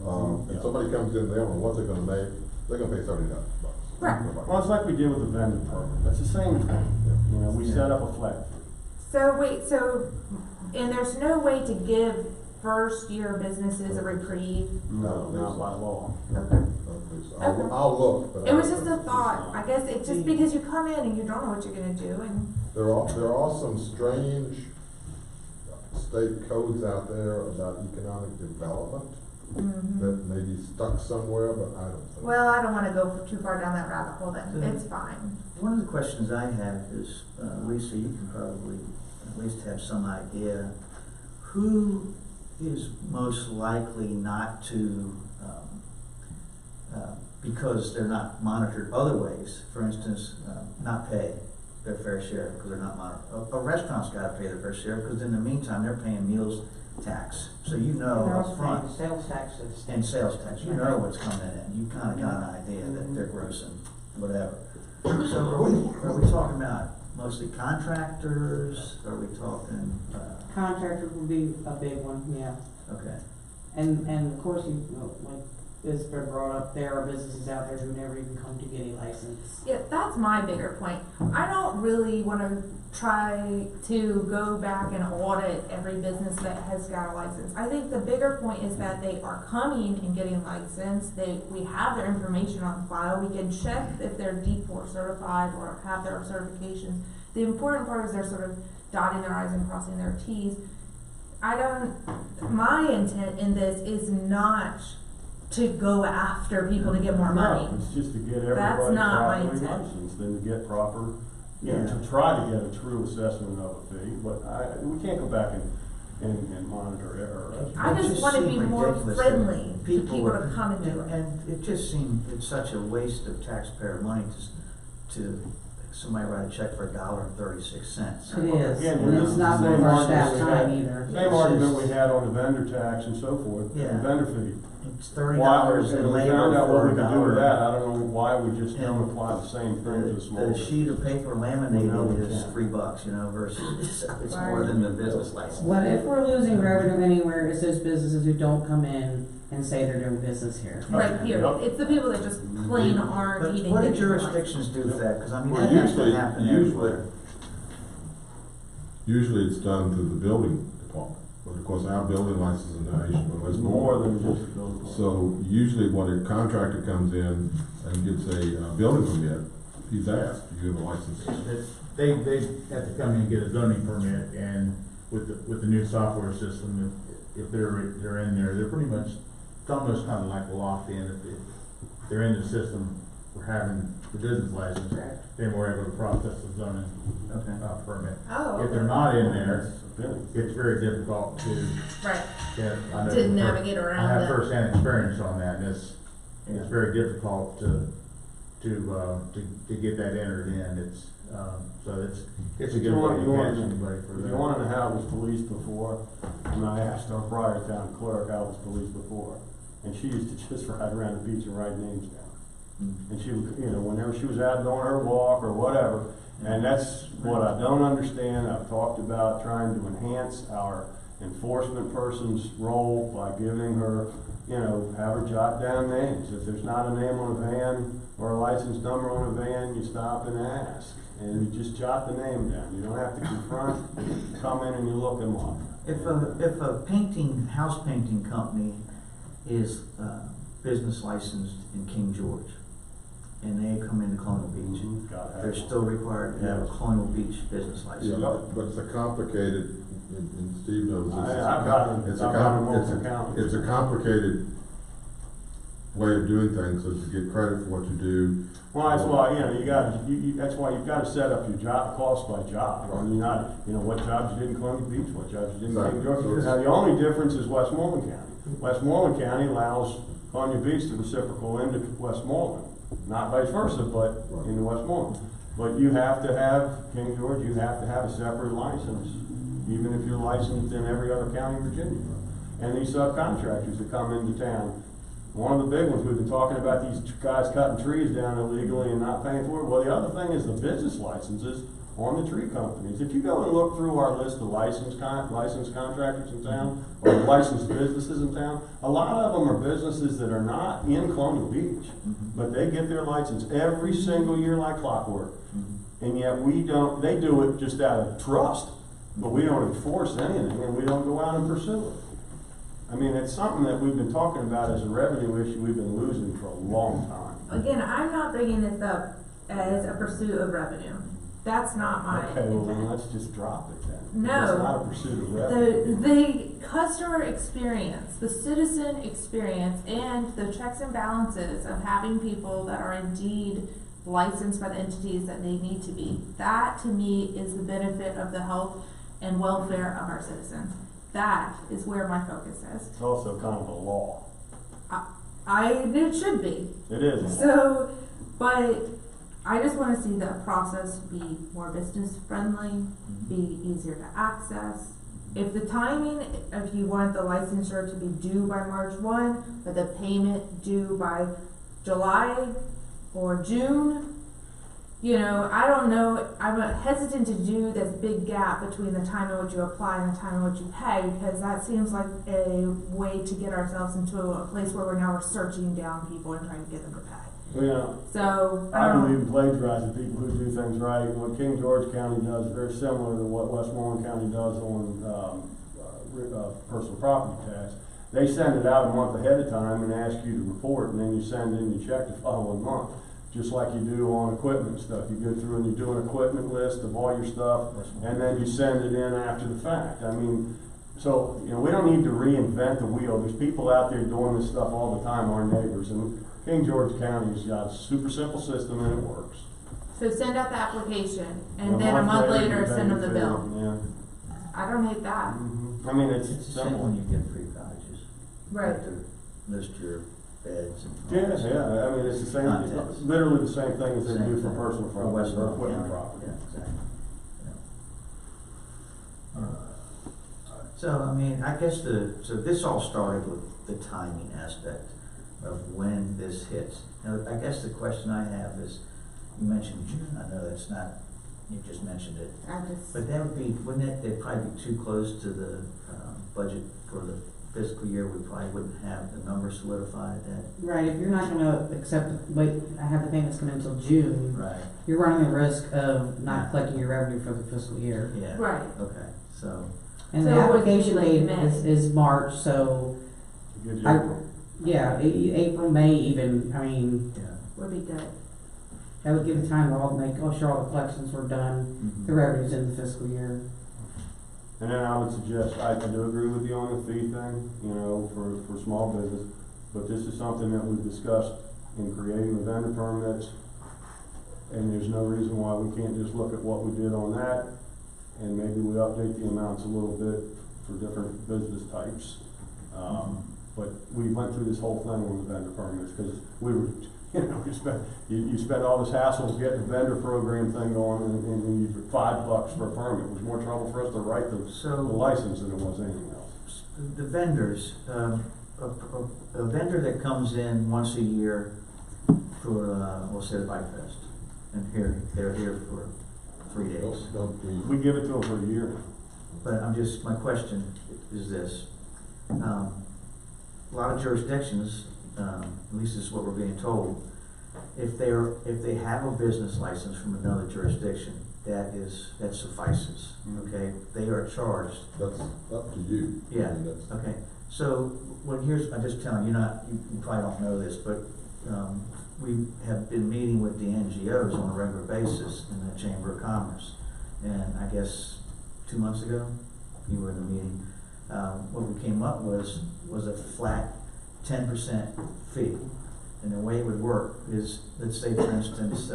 S6: and somebody comes in, they don't know what they're gonna make, they're gonna pay $30.
S4: Right.
S2: Well, it's like we did with the vendor program. That's the same thing. We set up a flat fee.
S4: So wait, and there's no way to give first year businesses a reprieve?
S2: No, not by law.
S4: Okay.
S6: I'll look, but.
S4: It was just a thought, I guess, it's just because you come in and you don't know what you're gonna do, and,
S6: There are some strange state codes out there about economic development that may be stuck somewhere, but I don't think.
S4: well, I don't wanna go too far down that rabbit hole then, it's fine.
S1: One of the questions I have is, Lisa, you can probably at least have some idea, who is most likely not to, because they're not monitored other ways, for instance, not pay their fair share because they're not monitored. A restaurant's gotta pay their fair share because in the meantime, they're paying meals tax. So you know
S3: They're
S1: up
S3: also
S1: front.
S3: paying sales taxes.
S1: And sales tax, you know what's coming in, you kinda got an idea that they're grossing, whatever. So are we talking about mostly contractors, are we talking,
S3: Contractor would be a big one, yeah.
S1: okay.
S3: And of course, you know, like it's been brought up, there are businesses out there who never even come to get a license.
S4: Yeah, that's my bigger point. I don't really wanna try to go back and audit every business that has got a license. I think the bigger point is that they are coming and getting licensed, we have their information on file, we can check if they're D4 certified or have their certifications. The important part is they're sort of dotting their i's and crossing their t's. My intent in this is not to go after people to get more money.
S2: No, it's just to get
S4: That's
S2: everybody
S4: not my
S2: properly
S4: intent.
S2: licensed, and to get proper, you know,
S1: Yeah.
S2: to try to get a true assessment of a fee, but we can't go back and monitor error.
S4: I
S1: It
S4: just wanna be
S1: seemed
S4: more
S1: ridiculous that
S4: friendly to people
S1: were-
S4: to come and do it.
S1: And it just seemed, it's such a waste of taxpayer money to somebody write a check for $1.36.
S3: It is,
S2: Again,
S3: and it's not
S2: the
S3: worth
S2: same
S3: our staff
S2: argument we
S3: time
S2: had-
S3: either.
S2: Same argument we had on the vendor tax and so forth,
S1: Yeah.
S2: the vendor fee.
S1: It's $30
S2: Why,
S1: in
S2: we
S1: labor
S2: found out what
S1: for
S2: we
S1: a
S2: could do with that,
S1: dollar.
S2: I don't know why we just don't apply the same thing to the small
S1: The
S2: business.
S1: sheet of paper laminated
S2: No, we
S1: is
S2: can't.
S1: $3, you know, versus it's more
S4: Right.
S1: than the business license.
S3: But if we're losing revenue anywhere, it's those businesses who don't come in and say they're doing business here.
S4: Right,
S2: Okay.
S4: period.
S2: Yep.
S4: It's the people that just plain aren't
S1: But
S4: even
S1: what do
S4: getting the
S1: jurisdictions do with that? Cause I mean,
S6: Well,
S1: that has to
S6: usually-
S1: happen
S6: usually-
S1: everywhere.
S6: Usually it's done through the building department, but of course our building license is national,
S2: It's
S6: it's
S2: more than just a building.
S6: So usually when a contractor comes in and gets a building permit, he's asked, do you have a license?
S7: They have to come in and get a zoning permit, and with the new software system, if they're in there, they're pretty much, it's almost kind of like locked in. If they're in the system, we're having the business license, then we're able to process the zoning
S1: Okay.
S7: permit.
S4: Oh,
S7: If they're
S4: okay.
S7: not in there,
S2: Building.
S7: it's very difficult to
S4: Right,
S7: get. I know
S4: to
S7: from
S4: navigate
S7: I
S4: around
S7: have
S4: that.
S7: firsthand experience on that, and it's
S1: Yeah.
S7: very difficult to get that entered in. It's a good way to catch anybody for
S2: If
S7: that.
S2: you wanna know how I was policed before, and I asked our prior town clerk how I was policed before, and she used to just ride around the beach and write names down. And she would, you know, whenever she was out doing her walk or whatever, and that's what I don't understand. I've talked about trying to enhance our enforcement person's role by giving her, you know, have her jot down names. If there's not a name on a van or a license number on a van, you stop and ask. And you just jot the name down. You don't have to confront, you come in and you look them up.
S1: If a house painting company is, business licensed in King George, and they come into Colonial Beach,
S2: Gotta have
S1: they're
S2: one.
S1: still required to have a
S2: Yes.
S1: Colonial Beach business license.
S6: Yeah, but it's a complicated, and Steve knows this.
S2: I've got
S6: It's
S2: them
S6: a
S2: multiple counties.
S6: it's a complicated way of doing things, so to get credit for what you do.
S2: Well, that's why, you know, that's why you've gotta set up your job, cost by job. I mean, not, you know, what jobs you did in Columbia Beach, what jobs you did in King
S6: Exactly.
S2: George. Now, the only difference is Westmoreland County. Westmoreland County allows Columbia Beach to reciprocal into Westmoreland, not vice versa, but
S6: Right.
S2: into Westmoreland. But you have to have, King George, you have to have a separate license, even if you're licensed in every other county in Virginia. And these subcontractors that come into town, one of the big ones, we've been talking about these guys cutting trees down illegally and not paying for it. Well, the other thing is the business licenses on the tree companies. If you go and look through our list of licensed contractors in town, or licensed businesses in town, a lot of them are businesses that are not in Colonial Beach, but they get their license every single year like clockwork. And yet we don't, they do it just out of trust. but we don't enforce anything and we don't go out and pursue it. I mean, it's something that we've been talking about as a revenue issue we've been losing for a long time.
S4: Again, I'm not bringing this up as a pursuit of revenue. That's not my
S2: Okay, well then
S4: intent.
S2: let's just drop it then.
S4: No.
S2: It's not a pursuit of revenue.
S4: The customer experience, the citizen experience, and the checks and balances of having people that are indeed licensed by the entities that they need to be, that to me is the benefit of the health and welfare of our citizens. That is where my focus is.
S2: It's also kind of a law.
S4: It should be.
S2: It is a law.
S4: So, but I just want to see the process be more business friendly, be easier to access. If the timing, if you want the licensure to be due by March 1, but the payment due by July or June, you know, I don't know, I'm hesitant to do this big gap between the time in which you apply and the time in which you pay, because that seems like a way to get ourselves into a place where we're searching down people and trying to get them to pay.
S2: Well, you know,
S4: So,
S2: I believe in plagiarizing people who do things right. What King George County does is very similar to what Westmoreland County does on personal property tax. They send it out a month ahead of time and ask you to report, and then you send in your check the following month. Just like you do on equipment stuff. You go through and you do an equipment list of all your stuff, and then you send it in after the fact. I mean, so, you know, we don't need to reinvent the wheel. There's people out there doing this stuff all the time, our neighbors, and King George County's got a super simple system and it works.
S4: so send out the application, and then a month later,
S2: you
S4: send them the
S2: pay
S4: bill.
S2: your fee,
S4: I don't hate that.
S2: yeah. I mean,
S1: It's the same
S2: simple.
S1: when you get free cottages.
S4: Right.
S1: You have to list your beds and.
S2: Yeah, I mean, it's the same,
S1: Contents.
S2: literally the same thing as they do
S1: Same
S2: for
S1: thing.
S2: personal
S1: For
S2: property or
S1: Westmoreland
S2: equipment
S1: County.
S2: property.
S1: Yeah, exactly. Yeah. So, I mean, I guess so this all started with the timing aspect of when this hits. Now, I guess the question I have is, you mentioned June, I know that's not, you just mentioned it. But that would be, wouldn't it, they'd probably be too close to the, budget for the fiscal year, we probably wouldn't have the numbers solidified that.
S3: Right, if you're not gonna have the payments come in until June,
S1: Right.
S3: you're running the risk of not collecting your revenue for the fiscal year.
S1: Yeah.
S4: Right.
S1: Okay, so,
S3: And
S4: So
S3: the
S4: it would be
S3: application
S4: like
S3: date
S4: May.
S3: is March, so,
S2: Gives you
S3: I-
S2: April.
S3: yeah, April, May even, I mean,
S1: yeah.
S4: Would be good.
S3: that would give the time to all make, sure all the collections were done,
S1: Mhm.
S3: the revenues in the fiscal year.
S2: And then I would suggest, I do agree with you on the fee thing, you know, for small business, but this is something that we've discussed in creating the vendor permits, and there's no reason why we can't just look at what we did on that, and maybe we update the amounts a little bit for different business types. But we went through this whole thing on the vendor permits, because we were, you know, you spend all this hassle to get the vendor program thing going, and you $5 for a permit. It was more trouble for us to write the license than it was anything else.
S1: The vendors, a vendor that comes in once a year for, we'll say the Bike Fest, and they're here for 3 days.
S2: We give it to them for a year.
S1: But my question is this, a lot of jurisdictions, at least this is what we're being told, if they have a business license from another jurisdiction, that suffices, okay? They are charged.
S6: That's up to you.
S1: Yeah,
S6: I mean, that's-
S1: okay. So, I'm just telling you, you probably don't know this, but, we have been meeting with the NGOs on a regular basis in the Chamber of Commerce. And I guess 2 months ago, you were in the meeting, what we came up was a flat 10% fee. And the way it would work is, let's say for instance,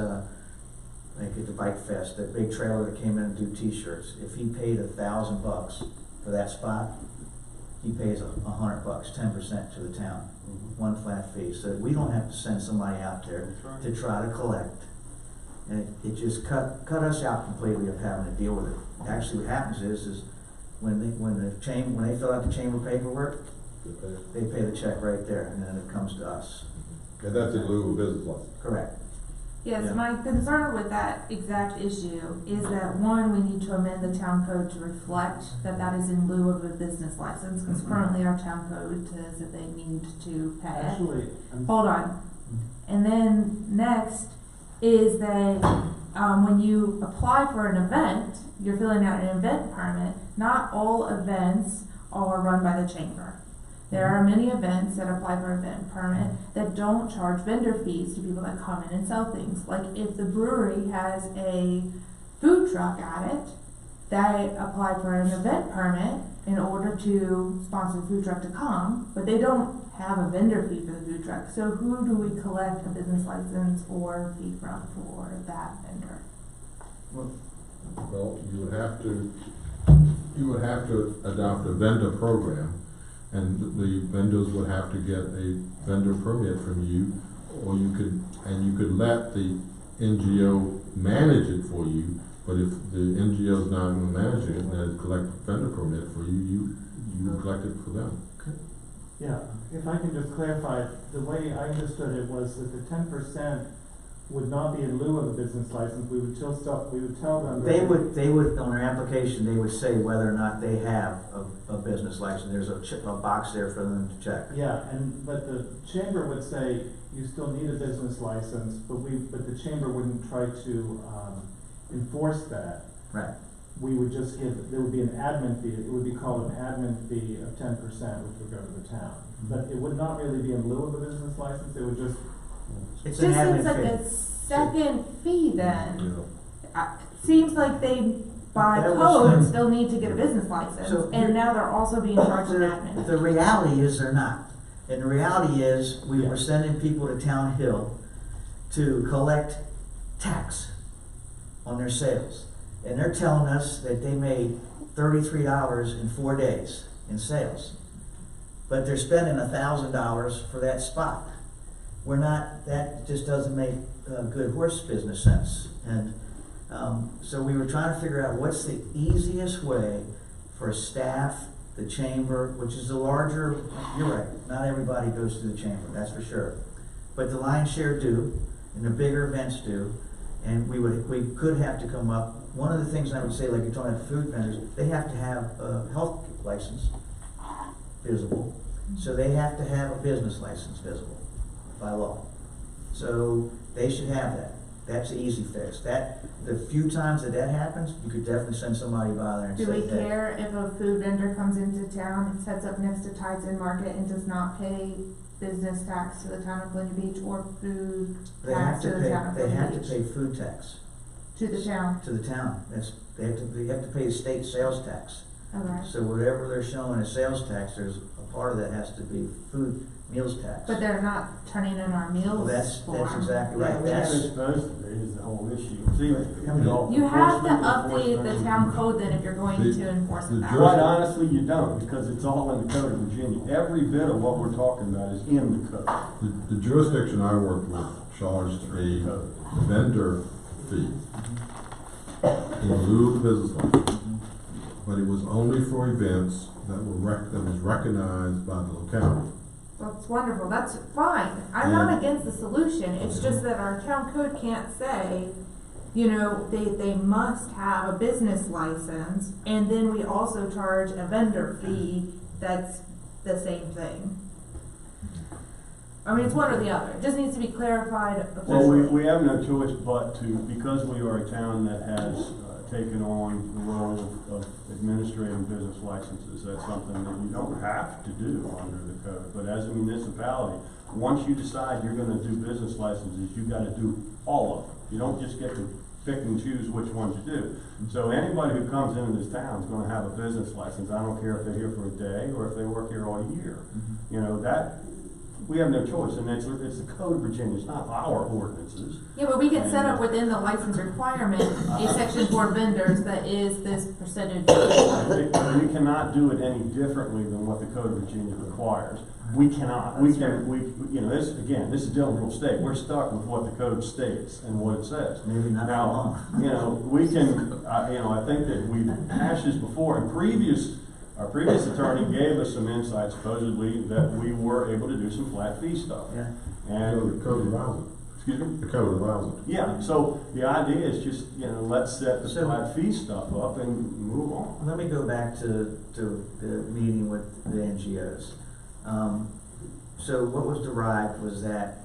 S1: like at the Bike Fest, that big trailer that came in and do t-shirts, if he paid $1,000 for that spot, he pays $100, 10% to the town, one flat fee. So we don't have to send somebody out there to try to collect. And it just cut us out completely of having to deal with it. Actually, what happens is when they fill out the chamber paperwork, they pay the check right there, and then it comes to us.
S6: And that's in lieu of a business license.
S1: Correct.
S4: Yes,
S1: Yeah.
S4: my concern with that exact issue is that, one, we need to amend the town code to reflect that that is in lieu of a business license, because currently our town code says that they need to pay it.
S2: Actually,
S4: Hold on. And then next is that, when you apply for an event, you're filling out an event permit. Not all events are run by the chamber. There are many events that apply for event permit that don't charge vendor fees to people that come in and sell things. Like if the brewery has a food truck at it, they apply for an event permit in order to sponsor the food truck to come, but they don't have a vendor fee for the food truck. So who do we collect a business license or fee from for that vendor?
S6: Well, you would have to adopt a vendor program, and the vendors would have to get a vendor permit from you, or you could let the NGO manage it for you. But if the NGO is not going to manage it and collect a vendor permit for you, you collect it for them.
S8: Yeah, if I can just clarify, the way I understood it was that the 10% would not be in lieu of a business license. We would tell them that
S1: They would, on their application, they would say whether or not they have a business license. There's a box there for them to check.
S8: Yeah, but the chamber would say you still need a business license, but the chamber wouldn't try to enforce that.
S1: Right.
S8: We would just there would be an admin fee. It would be called an admin fee of 10%, which would go to the town. But it would not really be in lieu of a business license. It would just
S1: It's
S4: Just
S1: an
S4: seems
S1: admin
S4: like
S1: fee.
S4: a second fee then.
S6: Yeah.
S4: Seems like they, by
S1: That was
S4: code,
S1: fine.
S4: still need to get a business license,
S1: So
S4: and now they're also being charged an
S1: The
S4: admin.
S1: reality is they're not. And the reality is, we
S8: Yeah.
S1: were sending people to Town Hill to collect tax on their sales. And they're telling us that they made $33 in 4 days in sales. But they're spending $1,000 for that spot. That just doesn't make good horse business sense. And so we were trying to figure out what's the easiest way for staff, the chamber, which is the larger, you're right, not everybody goes to the chamber, that's for sure. But the lion's share do, and the bigger events do. And we could have to come up, one of the things I would say, like you're talking about food vendors, they have to have a health license visible. So they have to have a business license visible by law. So they should have that. That's the easy fix. The few times that happens, you could definitely send somebody by there and say,
S4: Do we
S1: hey.
S4: care if a food vendor comes into town and sets up next to Tides End Market and does not pay business tax to the town of Glendon Beach or food
S1: They have
S4: tax
S1: to
S4: to the town of
S1: pay, they have
S4: Glendon
S1: to
S4: Beach?
S1: pay food tax
S4: To the town,
S1: to the town. They have to pay the state sales tax.
S4: okay.
S1: So whatever they're showing as sales tax, there's a part of that has to be food, meals tax.
S4: But they're not turning in our
S1: Well,
S4: meals
S1: that's
S4: form.
S1: exactly right.
S2: That's
S1: That's,
S2: supposed to be, is the whole issue. See,
S4: You have to update the town code then if you're going
S6: The-
S4: to enforce
S6: the
S4: it that
S6: jury-
S4: way.
S2: Quite honestly, you don't, because it's all in the code of Virginia. Every bit of what we're talking about is in the code.
S6: The jurisdiction I worked with charged a vendor fee in lieu of the business license, but it was only for events that was recognized by the locality.
S4: That's wonderful, that's fine, I'm not against the solution, it's just that our town code can't say, they must have a business license, and then we also charge a vendor fee that's the same thing. I mean, it's one or the other, it just needs to be clarified
S2: Well,
S4: officially.
S2: we have no choice but to, because we are a town that has taken on the role of administrating business licenses. That's something that you don't have to do under the code. But as a municipality, once you decide you're gonna do business licenses, you gotta do all of them. You don't just get to pick and choose which ones you do. So anybody who comes into this town is gonna have a business license. I don't care if they're here for a day or if they work here all year. We have no choice, and it's the code of Virginia, it's not our ordinances.
S4: Yeah, but we can set up within the license requirement a section for vendors that is this percentage.
S2: We cannot do it any differently than what the code of Virginia requires. We cannot, this is Dillon State, we're stuck with what the code states and what it says.
S1: maybe not that long.
S2: Now, we can, I think that we've hashed this before, and our previous attorney gave us some insight supposedly that we were able to do some flat fee stuff.
S1: Yeah.
S2: And,
S6: The code allows it.
S2: excuse me?
S6: The code allows it.
S2: Yeah, so the idea is just, let's set the
S1: So-
S2: flat fee stuff up and move on.
S1: Let me go back to the meeting with the NGOs. So what was derived was that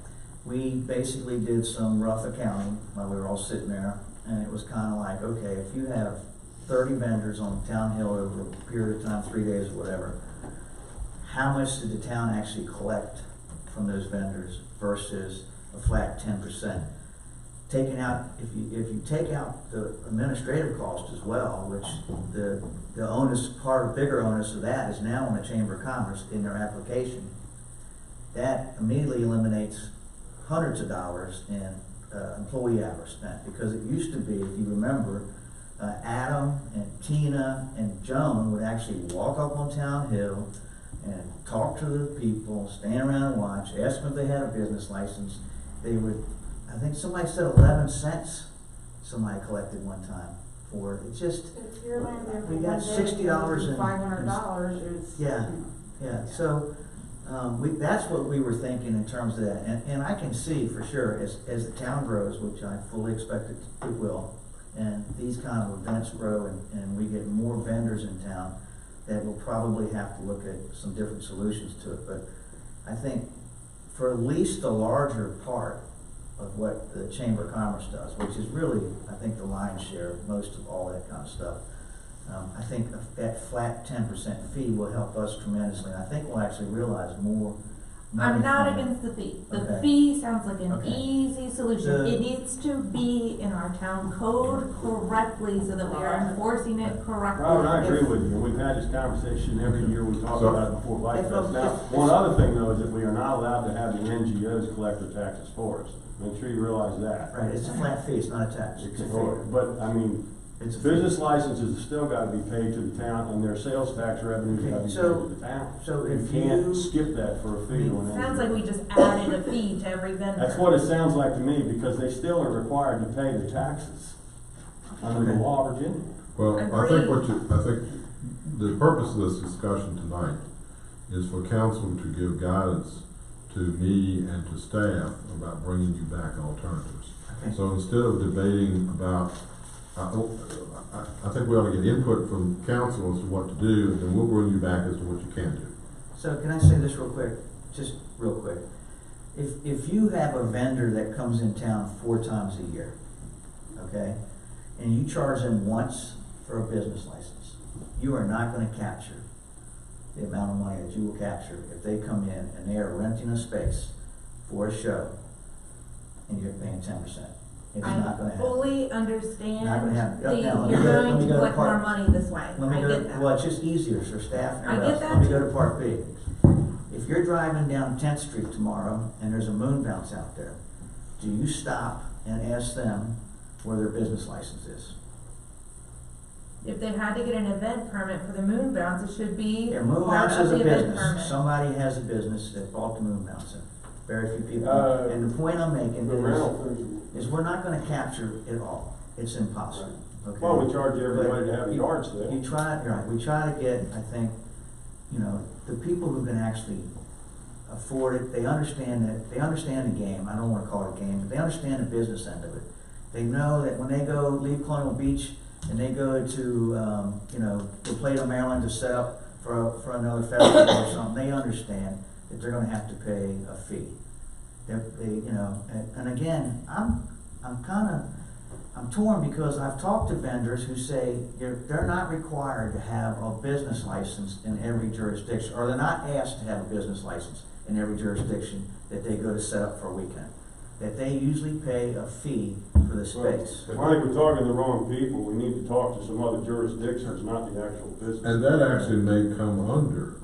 S1: we basically did some rough accounting while we were all sitting there, and it was kinda like, okay, if you have 30 vendors on Town Hill over a period of time, 3 days or whatever, how much did the town actually collect from those vendors versus a flat 10%? Taking out, if you take out the administrative cost as well, which the onus, bigger onus of that is now on the Chamber of Commerce in their application, that immediately eliminates hundreds of dollars in employee hours spent. Because it used to be, if you remember, Adam and Tina and Joan would actually walk up on Town Hill and talk to the people, stand around and watch, ask them if they had a business license. They would, I think somebody said 11 cents somebody collected one time for it. It's just,
S9: If you're laying there for
S1: we got
S9: one day,
S1: $60 in
S9: $500 is.
S1: yeah, yeah, so, that's what we were thinking in terms of that, and I can see for sure, as the town grows, which I fully expect it will, and these kind of events grow and we get more vendors in town, that we'll probably have to look at some different solutions to it, but I think for at least the larger part of what the Chamber of Commerce does, which is really, I think, the lion's share of most of all that kind of stuff, I think that flat 10% fee will help us tremendously, and I think we'll actually realize more money.
S4: I'm not
S1: from it.
S4: against the fee. The
S1: Okay.
S4: fee sounds like an
S1: Okay.
S4: easy solution.
S1: The-
S4: It needs to be in our town code correctly so that we are enforcing it correctly.
S2: Robert, I agree with you, and we've had this conversation every year, we talk
S5: So-
S2: about it before Light
S1: If-
S2: Fest. Now,
S1: if-
S2: one other thing though is that we are not allowed to have the NGOs collect their taxes for us. Make sure you realize that.
S1: Right, it's a flat fee, it's not a tax, it's a fee.
S2: But, I mean,
S1: It's a fee.
S2: business licenses have still gotta be paid to the town, and their sales tax revenues gotta be paid
S1: So-
S2: to the town.
S1: so
S2: You
S1: if
S2: can't
S1: you-
S2: skip that for a fee on NGOs.
S4: Sounds like we just added a fee to every vendor.
S2: That's what it sounds like to me, because they still are required to pay the taxes under the
S1: Okay.
S2: law of Virginia.
S5: Well, I think
S4: Agreed.
S5: I think the purpose of this discussion tonight is for council to give guidance to me and to staff about bringing you back alternatives.
S1: Okay.
S5: So instead of debating about, I think we ought to get input from council as to what to do, and then we'll bring you back as to what you can do.
S1: So can I say this real quick, just real quick? If you have a vendor that comes in town 4 times a year, okay, and you charge them once for a business license, you are not gonna capture the amount of money that you will capture if they come in and they are renting a space for a show and you're paying 10%. It's not
S4: I
S1: gonna happen.
S4: fully understand
S1: Not gonna happen. Now, let me
S4: you're
S1: go- let
S4: going
S1: me
S4: to
S1: go to
S4: collect more
S1: part-
S4: money this way.
S1: Let me
S4: I
S1: go,
S4: get that.
S1: well, it's just easier for staff and
S4: I
S1: everybody
S4: get
S1: else. Let me
S4: that.
S1: go to part B. If you're driving down 10th Street tomorrow and there's a moon bounce out there, do you stop and ask them where their business license is?
S4: If they had to get an event permit for the moon bounce, it should be
S1: Yeah, moon
S4: part
S1: bounce
S4: of
S1: is a
S4: the event
S1: business.
S4: permit.
S1: Somebody has a business that bought the moon bounce. Very few people.
S2: Uh,
S1: And the point I'm making
S2: The rental fees.
S1: is we're not gonna capture it all. It's impossible, okay?
S2: Well, we charge everybody to have a
S1: But
S2: yard sale.
S1: You try, right, we try to get, I think, the people who can actually afford it, they understand the game, I don't wanna call it a game, but they understand the business end of it. They know that when they leave Colonial Beach and they go to, to Plato, Maryland to set up for another festival or something, they understand that they're gonna have to pay a fee. And again, I'm torn because I've talked to vendors who say they're not required to have a business license in every jurisdiction, or they're not asked to have a business license in every jurisdiction that they go to set up for a weekend. That they usually pay a fee for the space.
S2: I think we're talking to the wrong people, we need to talk to some other jurisdictions, not the actual business.
S5: And that actually may come under,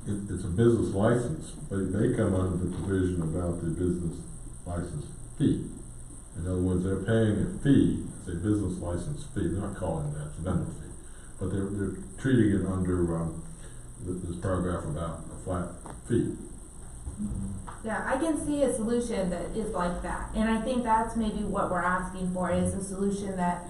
S5: it's a business license, but it may come under the provision about the business license fee. In other words, they're paying a fee, it's a business license fee, they're not calling that a vendor fee, but they're treating it under, this paragraph about a flat fee.
S4: Yeah, I can see a solution that is like that, and I think that's maybe what we're asking for, is a solution that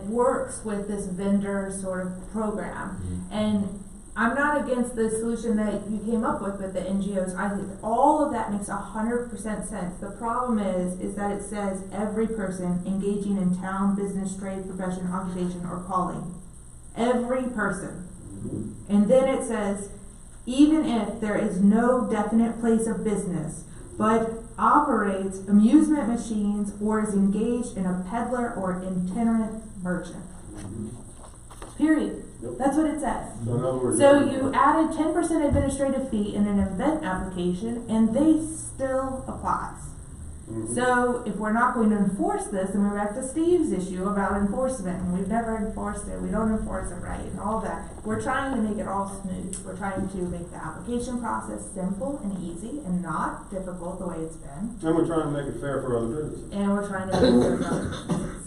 S4: works with this vendor sort of program. And I'm not against the solution that you came up with the NGOs. I think all of that makes 100% sense. The problem is that it says every person engaging in town, business, trade, profession, occupation, or calling. Every person. And then it says, even if there is no definite place of business, but operates amusement machines or is engaged in a peddler or itinerant merchant. Period.
S2: Yep.
S4: That's what it says.
S2: So in other words.
S4: So you added 10% administrative fee in an event application, and they still applies.
S2: Mhm.
S4: So if we're not going to enforce this, and we're back to Steve's issue about enforcement, and we've never enforced it, we don't enforce it right, and all that. We're trying to make it all smooth. We're trying to make the application process simple and easy and not difficult the way it's been.
S2: And we're trying to make it fair for other businesses.
S4: And we're trying to make it fair for other businesses.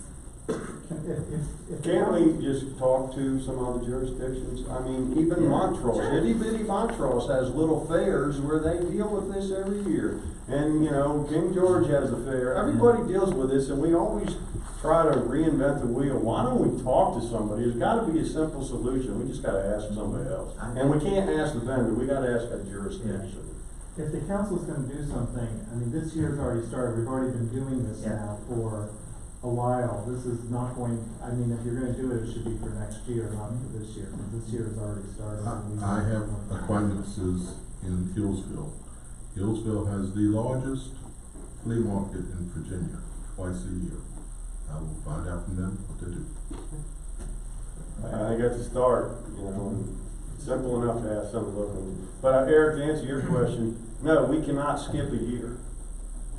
S8: If
S2: Can't we just talk to some other jurisdictions? I mean, even Montrose, itty bitty Montrose has little fairs where they deal with this every year. And, you know, King George has a fair. Everybody deals with this, and we always try to reinvent the wheel. Why don't we talk to somebody? There's gotta be a simple solution. We just gotta ask somebody else. And we can't ask the vendor, we gotta ask a jurisdiction.
S8: the council's gonna do something, I mean, this year's already started, we've already been doing this
S1: Yeah.
S8: now for a while. This is not going, I mean, if you're gonna do it, it should be for next year, not for this year, because this year has already started. and we-
S6: I have acquaintances in Hillsville. Hillsville has the largest flea market in Virginia, twice a year. I will find out from them what they do.
S2: I think that's a start, you know, and it's simple enough to ask someone to look at them. But Eric, to answer your question, no, we cannot skip a year.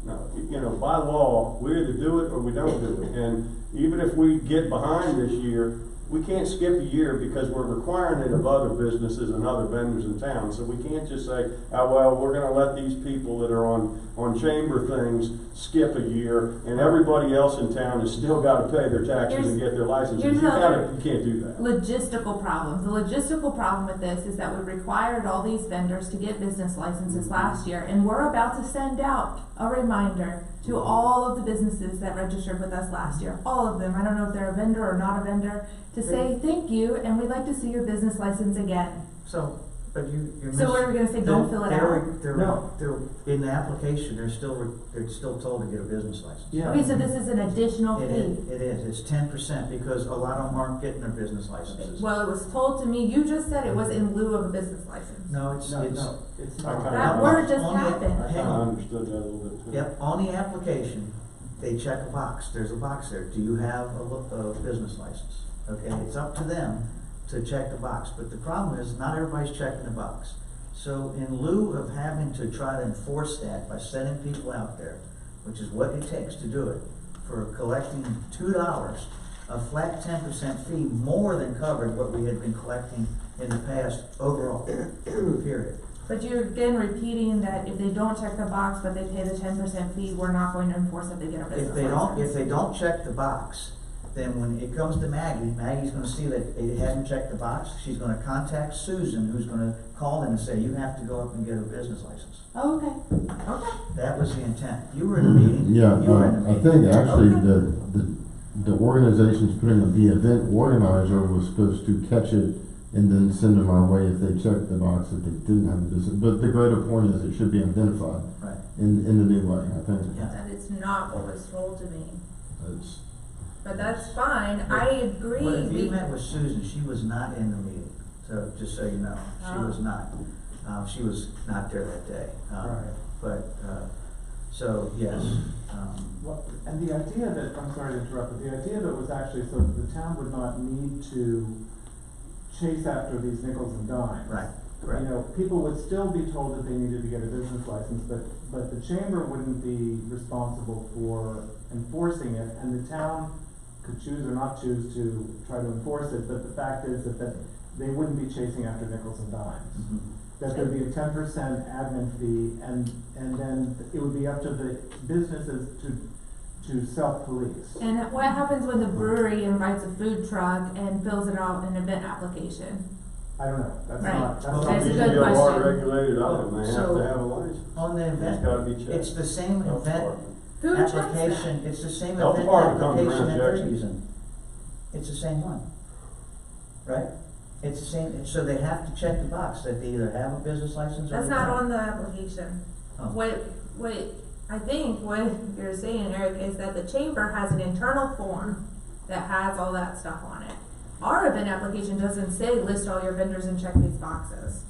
S2: No, you know, by law, we either do it or we don't do it. And even if we get behind this year, we can't skip a year because we're requiring it of other businesses and other vendors in town. So we can't just say, oh, well, we're gonna let these people that are on chamber things skip a year, and everybody else in town has still gotta pay their taxes and get their licenses.
S4: here's
S2: You
S4: another-
S2: can't do that.
S4: Logistical problem. The logistical problem with this is that we required all these vendors to get business licenses last year, and we're about to send out a reminder to all of the businesses that registered with us last year, all of them. I don't know if they're a vendor or not a vendor, to say thank you, and we'd like to see your business license again.
S1: So, but you're
S4: So what are we gonna say, don't fill it out?
S8: No.
S1: They're, in the application, they're still told to get a business license.
S8: Yeah.
S4: Okay, so this is an additional
S1: It
S4: fee.
S1: is, it's 10% because a lot of them aren't getting their business licenses.
S4: Well, it was told to me, you just said it was in lieu of a business license.
S1: No, it's,
S8: No, it's
S2: I
S8: not.
S2: kinda-
S4: That word just
S1: on the-
S4: happened.
S2: I
S1: Hang
S2: kinda
S1: on.
S2: understood that a little bit too.
S1: Yep, on the application, they check a box, there's a box there, do you have a business license? Okay, it's up to them to check the box, but the problem is, not everybody's checking the box. So in lieu of having to try to enforce that by sending people out there, which is what it takes to do it, for collecting $2, a flat 10% fee more than covered what we had been collecting in the past overall period.
S4: But you're again repeating that if they don't check the box, but they pay the 10% fee, we're not going to enforce that they get a business license.
S1: If they don't check the box, then when it comes to Maggie's gonna see that they hadn't checked the box, she's gonna contact Susan, who's gonna call them and say, you have to go up and get a business license.
S4: Oh, okay, okay.
S1: That was the intent. You were in the meeting.
S5: Yeah,
S1: You were in the
S5: I
S1: meeting.
S5: think actually
S4: Okay.
S5: the organization's putting the event organizer was supposed to catch it and then send them our way if they checked the box that they didn't have a business. But the greater point is it should be identified
S1: Right.
S5: in the new way, I think.
S1: Yeah.
S4: That is not what was told to me,
S5: It's,
S4: but that's fine, I agree.
S1: Well, if you met with Susan, she was not in the meeting, so just so you know, she
S4: Oh.
S1: was not. She was not there that day.
S8: Right.
S1: But, so, yes,
S8: Well, and the idea that, I'm sorry to interrupt, but the idea that was actually so that the town would not need to chase after these nickels and dimes.
S1: right, correct.
S8: You know, people would still be told that they needed to get a business license, but the chamber wouldn't be responsible for enforcing it, and the town could choose or not choose to try to enforce it, but the fact is that they wouldn't be chasing after nickels and dimes.
S1: Mhm.
S8: That there'd be a 10% admin fee, and then it would be up to the businesses to self-police.
S4: And what happens when the brewery invites a food truck and fills it out in an event application?
S8: I don't know, that's
S4: Right.
S8: not, that's
S1: Well,
S8: not.
S4: That's a
S2: It
S4: good
S2: should be a law
S4: question.
S2: regulated item, they have
S1: So-
S2: to have a license.
S1: On the
S2: It's gotta be
S1: event,
S2: checked.
S1: it's the same
S2: Health
S1: event
S2: department.
S4: Who checks that?
S1: application, it's the same
S2: Health
S1: event
S2: department comes
S1: application
S2: around,
S1: that they're
S2: checks it.
S1: using. It's the same one, right? It's the same, so they have to check the box that they either have a business license or
S4: That's
S1: they
S4: not
S1: don't.
S4: on the application.
S1: Oh.
S4: What, I think what you're saying, Eric, is that the chamber has an internal form that has all that stuff on it. Our event application doesn't say list all your vendors and check these boxes.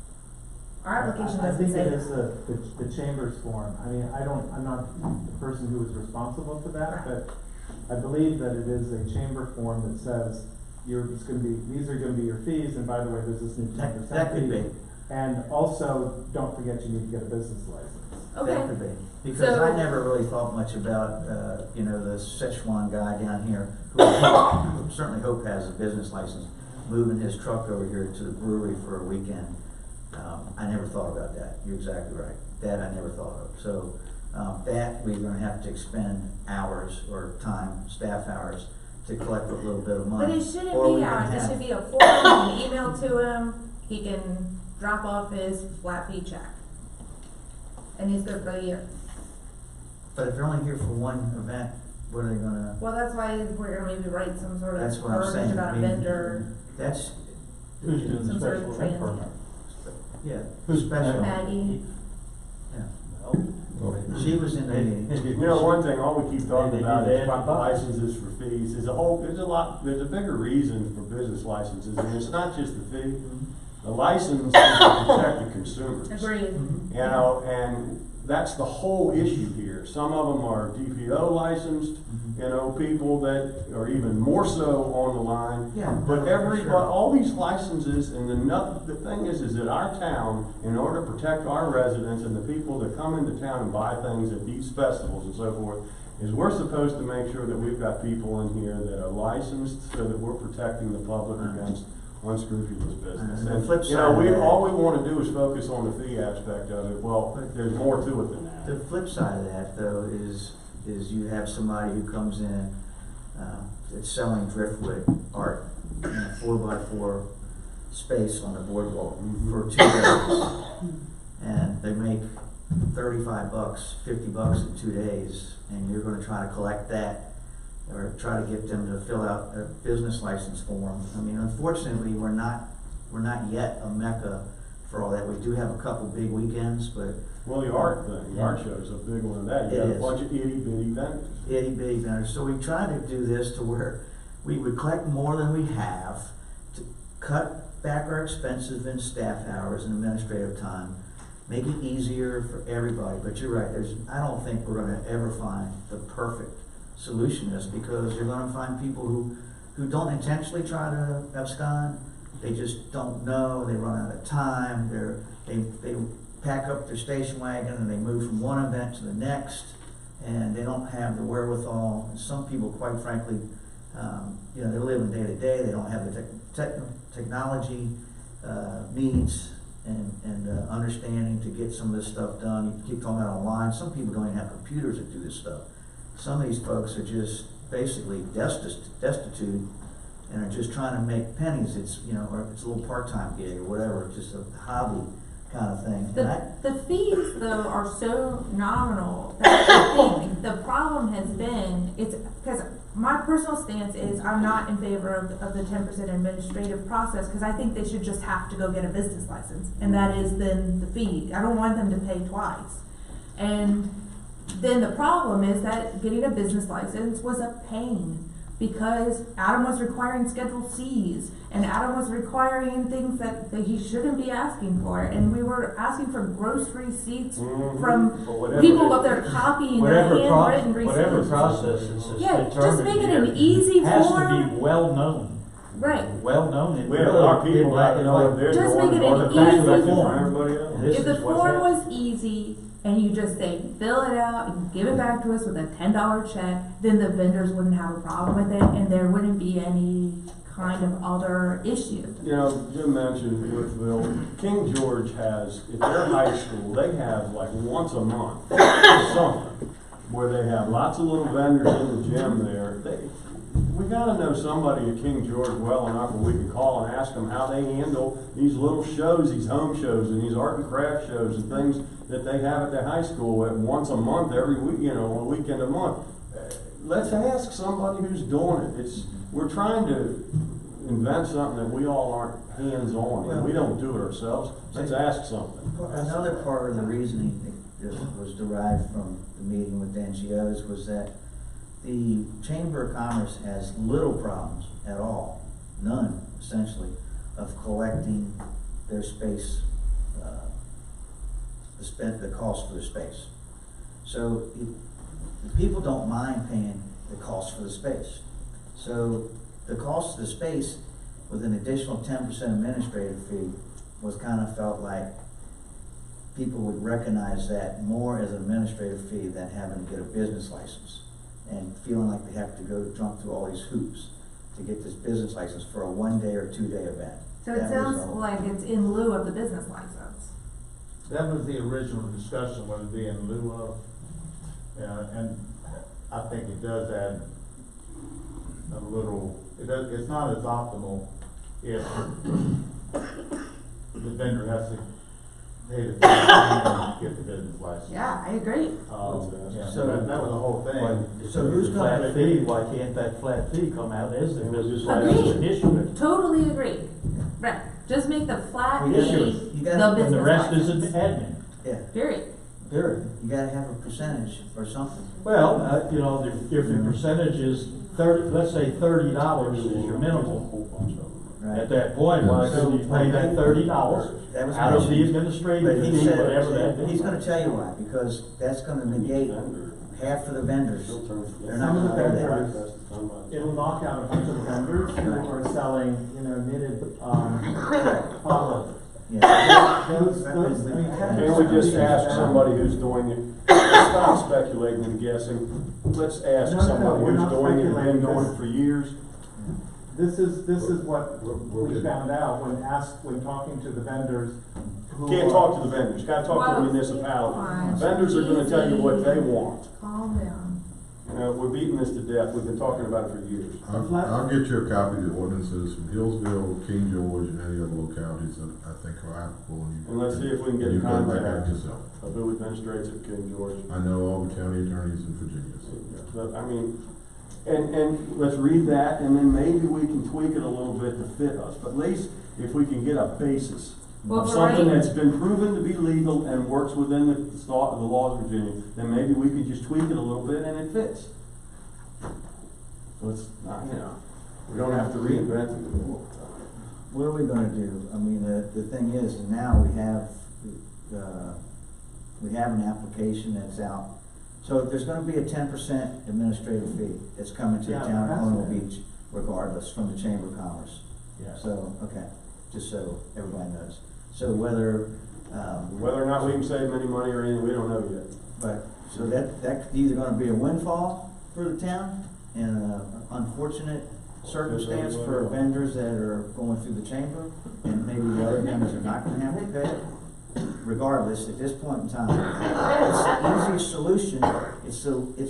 S4: Our application
S8: I
S4: doesn't
S8: think
S4: say
S8: it is
S4: that.
S8: the chamber's form. I mean, I'm not the person who is responsible for that, but I believe that it is a chamber form that says these are gonna be your fees, and by the way, there's this new 10% fee.
S1: That could be.
S8: And also, don't forget you need to get a business license.
S1: That could
S4: Okay,
S1: be, because
S4: So-
S1: I never really thought much about, the Szechuan guy down here, who certainly hope has a business license, moving his truck over here to the brewery for a weekend. I never thought about that, you're exactly right, that I never thought of. So, that we're gonna have to expend hours or time, staff hours, to collect a little bit of money.
S4: but it shouldn't
S1: Or we
S4: be
S1: can
S4: ours, it
S1: have-
S4: should be a form, you can email to him, he can drop off his flat fee check. And he's good for the year.
S1: But if they're only here for one event, what are they gonna,
S4: Well, that's why we're gonna maybe write some sort
S1: that's
S4: of
S1: what I'm
S4: verbiage
S1: saying.
S4: about
S1: I
S4: a
S1: mean,
S4: vendor,
S1: That's,
S7: Who's doing the
S4: Some sort of
S7: special
S4: trans-
S7: event permit?
S1: yeah,
S7: Who's
S1: special.
S4: Maggie.
S1: Yeah. She was in the meeting.
S2: You know, one thing, all we keep talking
S7: They
S2: about
S7: do
S2: is
S7: that.
S2: about licenses for fees, there's a bigger reason for business licenses, and it's not just the fee. The license is to protect the consumers.
S4: Agreed.
S2: You know, and that's the whole issue here. Some of them are DPO licensed, people that are even more so on the line.
S1: Yeah.
S2: But
S1: for sure.
S2: all these licenses, and the thing is that our town, in order to protect our residents and the people that come into town and buy things at these festivals and so forth, is we're supposed to make sure that we've got people in here that are licensed so that we're protecting the public against unscrupulous business.
S1: And the
S2: And,
S1: flip side of that-
S2: all we wanna do is focus on the fee aspect of it. Well, there's more to it than
S1: The
S2: that.
S1: flip side of that, though, is you have somebody who comes in, that's selling driftwood art in a 4x4 space on the boardwalk for 2 days. And they make $35, $50 in 2 days, and you're gonna try to collect that, or try to get them to fill out a business license form. I mean, unfortunately, we're not yet a mecca for all that. We do have a couple big weekends, but
S2: Well, the art thing, the art show is a big one of that. You
S1: It
S2: got a
S1: is.
S2: bunch of itty bitty vendors.
S1: itty bitty vendors. So we try to do this to where we would collect more than we have, to cut back our expenses in staff hours and administrative time, make it easier for everybody. But you're right, I don't think we're gonna ever find the perfect solution to this, because you're gonna find people who don't intentionally try to abscond. They just don't know, they run out of time, they pack up their station wagon and they move from one event to the next, and they don't have the wherewithal. And some people, quite frankly, they're living day to day, they don't have the technology needs and understanding to get some of this stuff done. You keep talking about online, some people don't even have computers that do this stuff. Some of these folks are just basically destitute and are just trying to make pennies. It's, or it's a little part-time gig or whatever, it's just a hobby kind of thing.
S4: The fees though are so nominal that I think the problem has been, it's, because my personal stance is I'm not in favor of the 10% administrative process, because I think they should just have to go get a business license, and that is then the fee. I don't want them to pay twice. And then the problem is that getting a business license was a pain, because Adam was requiring Schedule Cs, and Adam was requiring things that he shouldn't be asking for, and we were asking for gross receipts from
S2: But whatever
S4: people
S2: they-
S4: up there copying the
S10: Whatever
S4: handwritten receipts.
S10: whatever process is
S4: Yeah,
S10: determined
S4: just make it an
S10: here
S4: easy
S10: has
S4: form.
S10: to be well-known,
S4: Right.
S10: well-known and
S2: We have
S10: really
S2: our people
S10: black
S2: that
S10: and
S2: know
S10: white.
S2: what they're
S4: Just
S2: doing,
S4: make it
S2: or
S4: an
S2: the facts
S4: easy
S2: are for
S4: form.
S2: everybody else.
S10: This
S4: If the
S10: is what's
S4: form
S10: happening.
S4: was easy, and you just say, fill it out and give it back to us with a $10 check, then the vendors wouldn't have a problem with it, and there wouldn't be any kind of other issue.
S2: Jim mentioned Woodville, King George has, at their high school, they have like once a month, something, where they have lots of little vendors in the gym there. We gotta know somebody at King George well enough where we can call and ask them how they handle these little shows, these home shows and these art and craft shows and things that they have at their high school at once a month, every week, a weekend a month. Let's ask somebody who's doing it. We're trying to invent something that we all aren't hands-on, and we don't do it ourselves. Let's ask something.
S1: Another part of the reasoning that was derived from the meeting with the NGOs was that the Chamber of Commerce has little problems at all, none essentially, of collecting their space the cost for the space. So the people don't mind paying the cost for the space. So the cost of the space with an additional 10% administrative fee was kind of felt like people would recognize that more as an administrative fee than having to get a business license and feeling like they have to go jump through all these hoops to get this business license for a 1 day or 2 day event.
S4: So it
S1: That was
S4: sounds
S1: all.
S4: like it's in lieu of the business license.
S7: That was the original discussion, whether it be in lieu of, and I think it does add a little, it's not as optimal if the vendor has to pay the fee to get the business license.
S4: Yeah, I agree.
S7: Yeah,
S1: So-
S7: that was the whole thing.
S1: So who's
S10: The flat
S1: gonna,
S10: fee, why can't that flat fee come out as the business
S4: Agreed.
S10: license and issue it?
S4: Totally agree. Right, just make the flat
S1: You gotta-
S4: fee
S1: you
S4: the
S1: gotta-
S4: business
S10: And the rest is
S4: license.
S10: admin.
S1: yeah,
S4: Period.
S1: period. You gotta have a percentage or something.
S10: Well, you know, if the percentage is let's say $30 is your minimum.
S1: Right.
S10: At that point, why couldn't you pay that $30
S1: That was
S10: out of the
S1: mentioned.
S10: administrative
S1: But he
S10: fee,
S1: said,
S10: whatever that is?
S1: he's gonna tell you why, because that's gonna negate half of the vendors. They're not
S8: Some of the
S1: gonna pay that.
S8: vendors, it'll knock out a bunch of the vendors who are selling, knitted, polyester.
S1: Yeah.
S8: Those, I mean,
S2: Can we just ask somebody who's doing it? Let's not speculating and guessing. Let's ask
S8: No,
S2: somebody
S8: we're
S2: who's
S8: not
S2: doing it and been
S8: speculating.
S2: doing it for years.
S8: This is what
S6: We're
S8: we
S6: good.
S8: found out when talking to the vendors who
S2: Can't
S8: are-
S2: talk to the vendors, gotta talk to the
S4: Well,
S2: municipality.
S4: fine.
S2: Vendors are gonna tell you what they want.
S4: Calm down.
S2: We're beating this to death, we've been talking about it for years.
S6: I'll get you a copy of the ordinances from Hillsville, King George, and any other localities that I think are applicable.
S2: And let's see if we can get
S6: You
S2: a
S6: can look at
S2: contact
S6: it yourself.
S2: of who administrates at King George.
S6: I know all the county attorneys in Virginia, so.
S2: But, I mean, and let's read that, and then maybe we can tweak it a little bit to fit us, but at least if we can get a basis
S4: Well,
S2: of
S4: for
S2: something
S4: right-
S2: that's been proven to be legal and works within the laws of Virginia, then maybe we could just tweak it a little bit and it fits. So it's not, we don't have to reinvent the wheel.
S1: What are we gonna do? I mean, the thing is, now we have an application that's out. So there's gonna be a 10% administrative fee that's coming to the
S8: Yeah,
S1: town of
S8: that's
S1: Cornwall
S8: it.
S1: Beach regardless, from the Chamber of Commerce.
S10: Yeah.
S1: So, okay, just so everybody knows. So whether,
S2: Whether or not we can save any money or anything, we don't know yet.
S1: but, so that's either gonna be a windfall for the town and an unfortunate circumstance for vendors that are going through the chamber, and maybe the other vendors are not gonna have to pay it. Regardless, at this point in time, it's the easiest solution, it's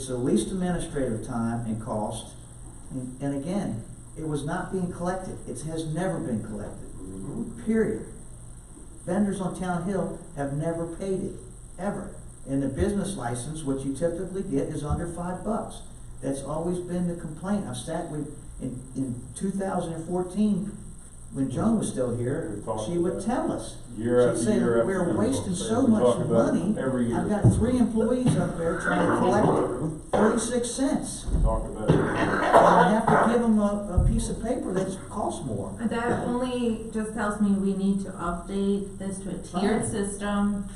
S1: the least administrative time and cost. And again, it was not being collected, it has never been collected, period. Vendors on Town Hill have never paid it, ever. And the business license, what you typically get is under $5. That's always been the complaint. I've sat with, in 2014, when Joan was still here, she would tell us.
S2: Year after
S1: She'd say,
S2: year after
S1: we're
S2: year.
S1: wasting so
S2: We
S1: much
S2: talk about it
S1: money.
S2: every year.
S1: I've got 3 employees up there trying to collect 36 cents.
S2: Talk about it.
S1: And I have to give them a piece of paper that costs more.
S4: And that only just tells me we need to update this to a tiered
S1: Right.
S4: system,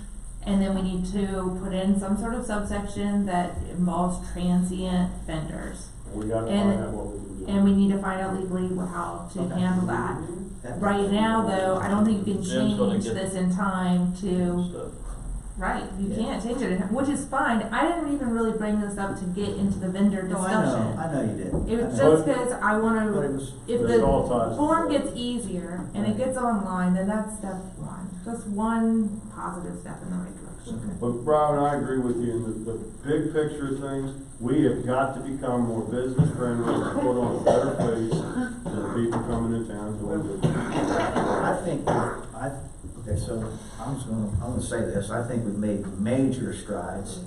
S4: and then we need to put in some sort of subsection that involves transient vendors.
S2: We gotta
S4: And-
S2: find out what we can do.
S4: And we need to find out legally how to
S1: Okay.
S4: handle that.
S1: That-
S4: Right now, though, I don't think you can
S10: Jim's gonna
S4: change
S10: get
S4: this in time to,
S10: Stuff.
S4: right, you
S1: Yeah.
S4: can't change it, which is fine. I didn't even really bring this up to get into the vendor
S1: No,
S4: discussion.
S1: I know you did.
S4: It was
S1: I know.
S4: just because I wanna,
S1: But it was-
S4: if
S2: It all
S4: the
S2: ties
S4: form
S2: together.
S4: gets easier and it gets online, then that's step one. Just one positive step in the right direction.
S2: But Brian, I agree with you, in the big picture of things, we have got to become more business friendly, and put on a better face to the people coming in town doing business.
S1: I think, okay, so I'm gonna say this, I think we've made major strides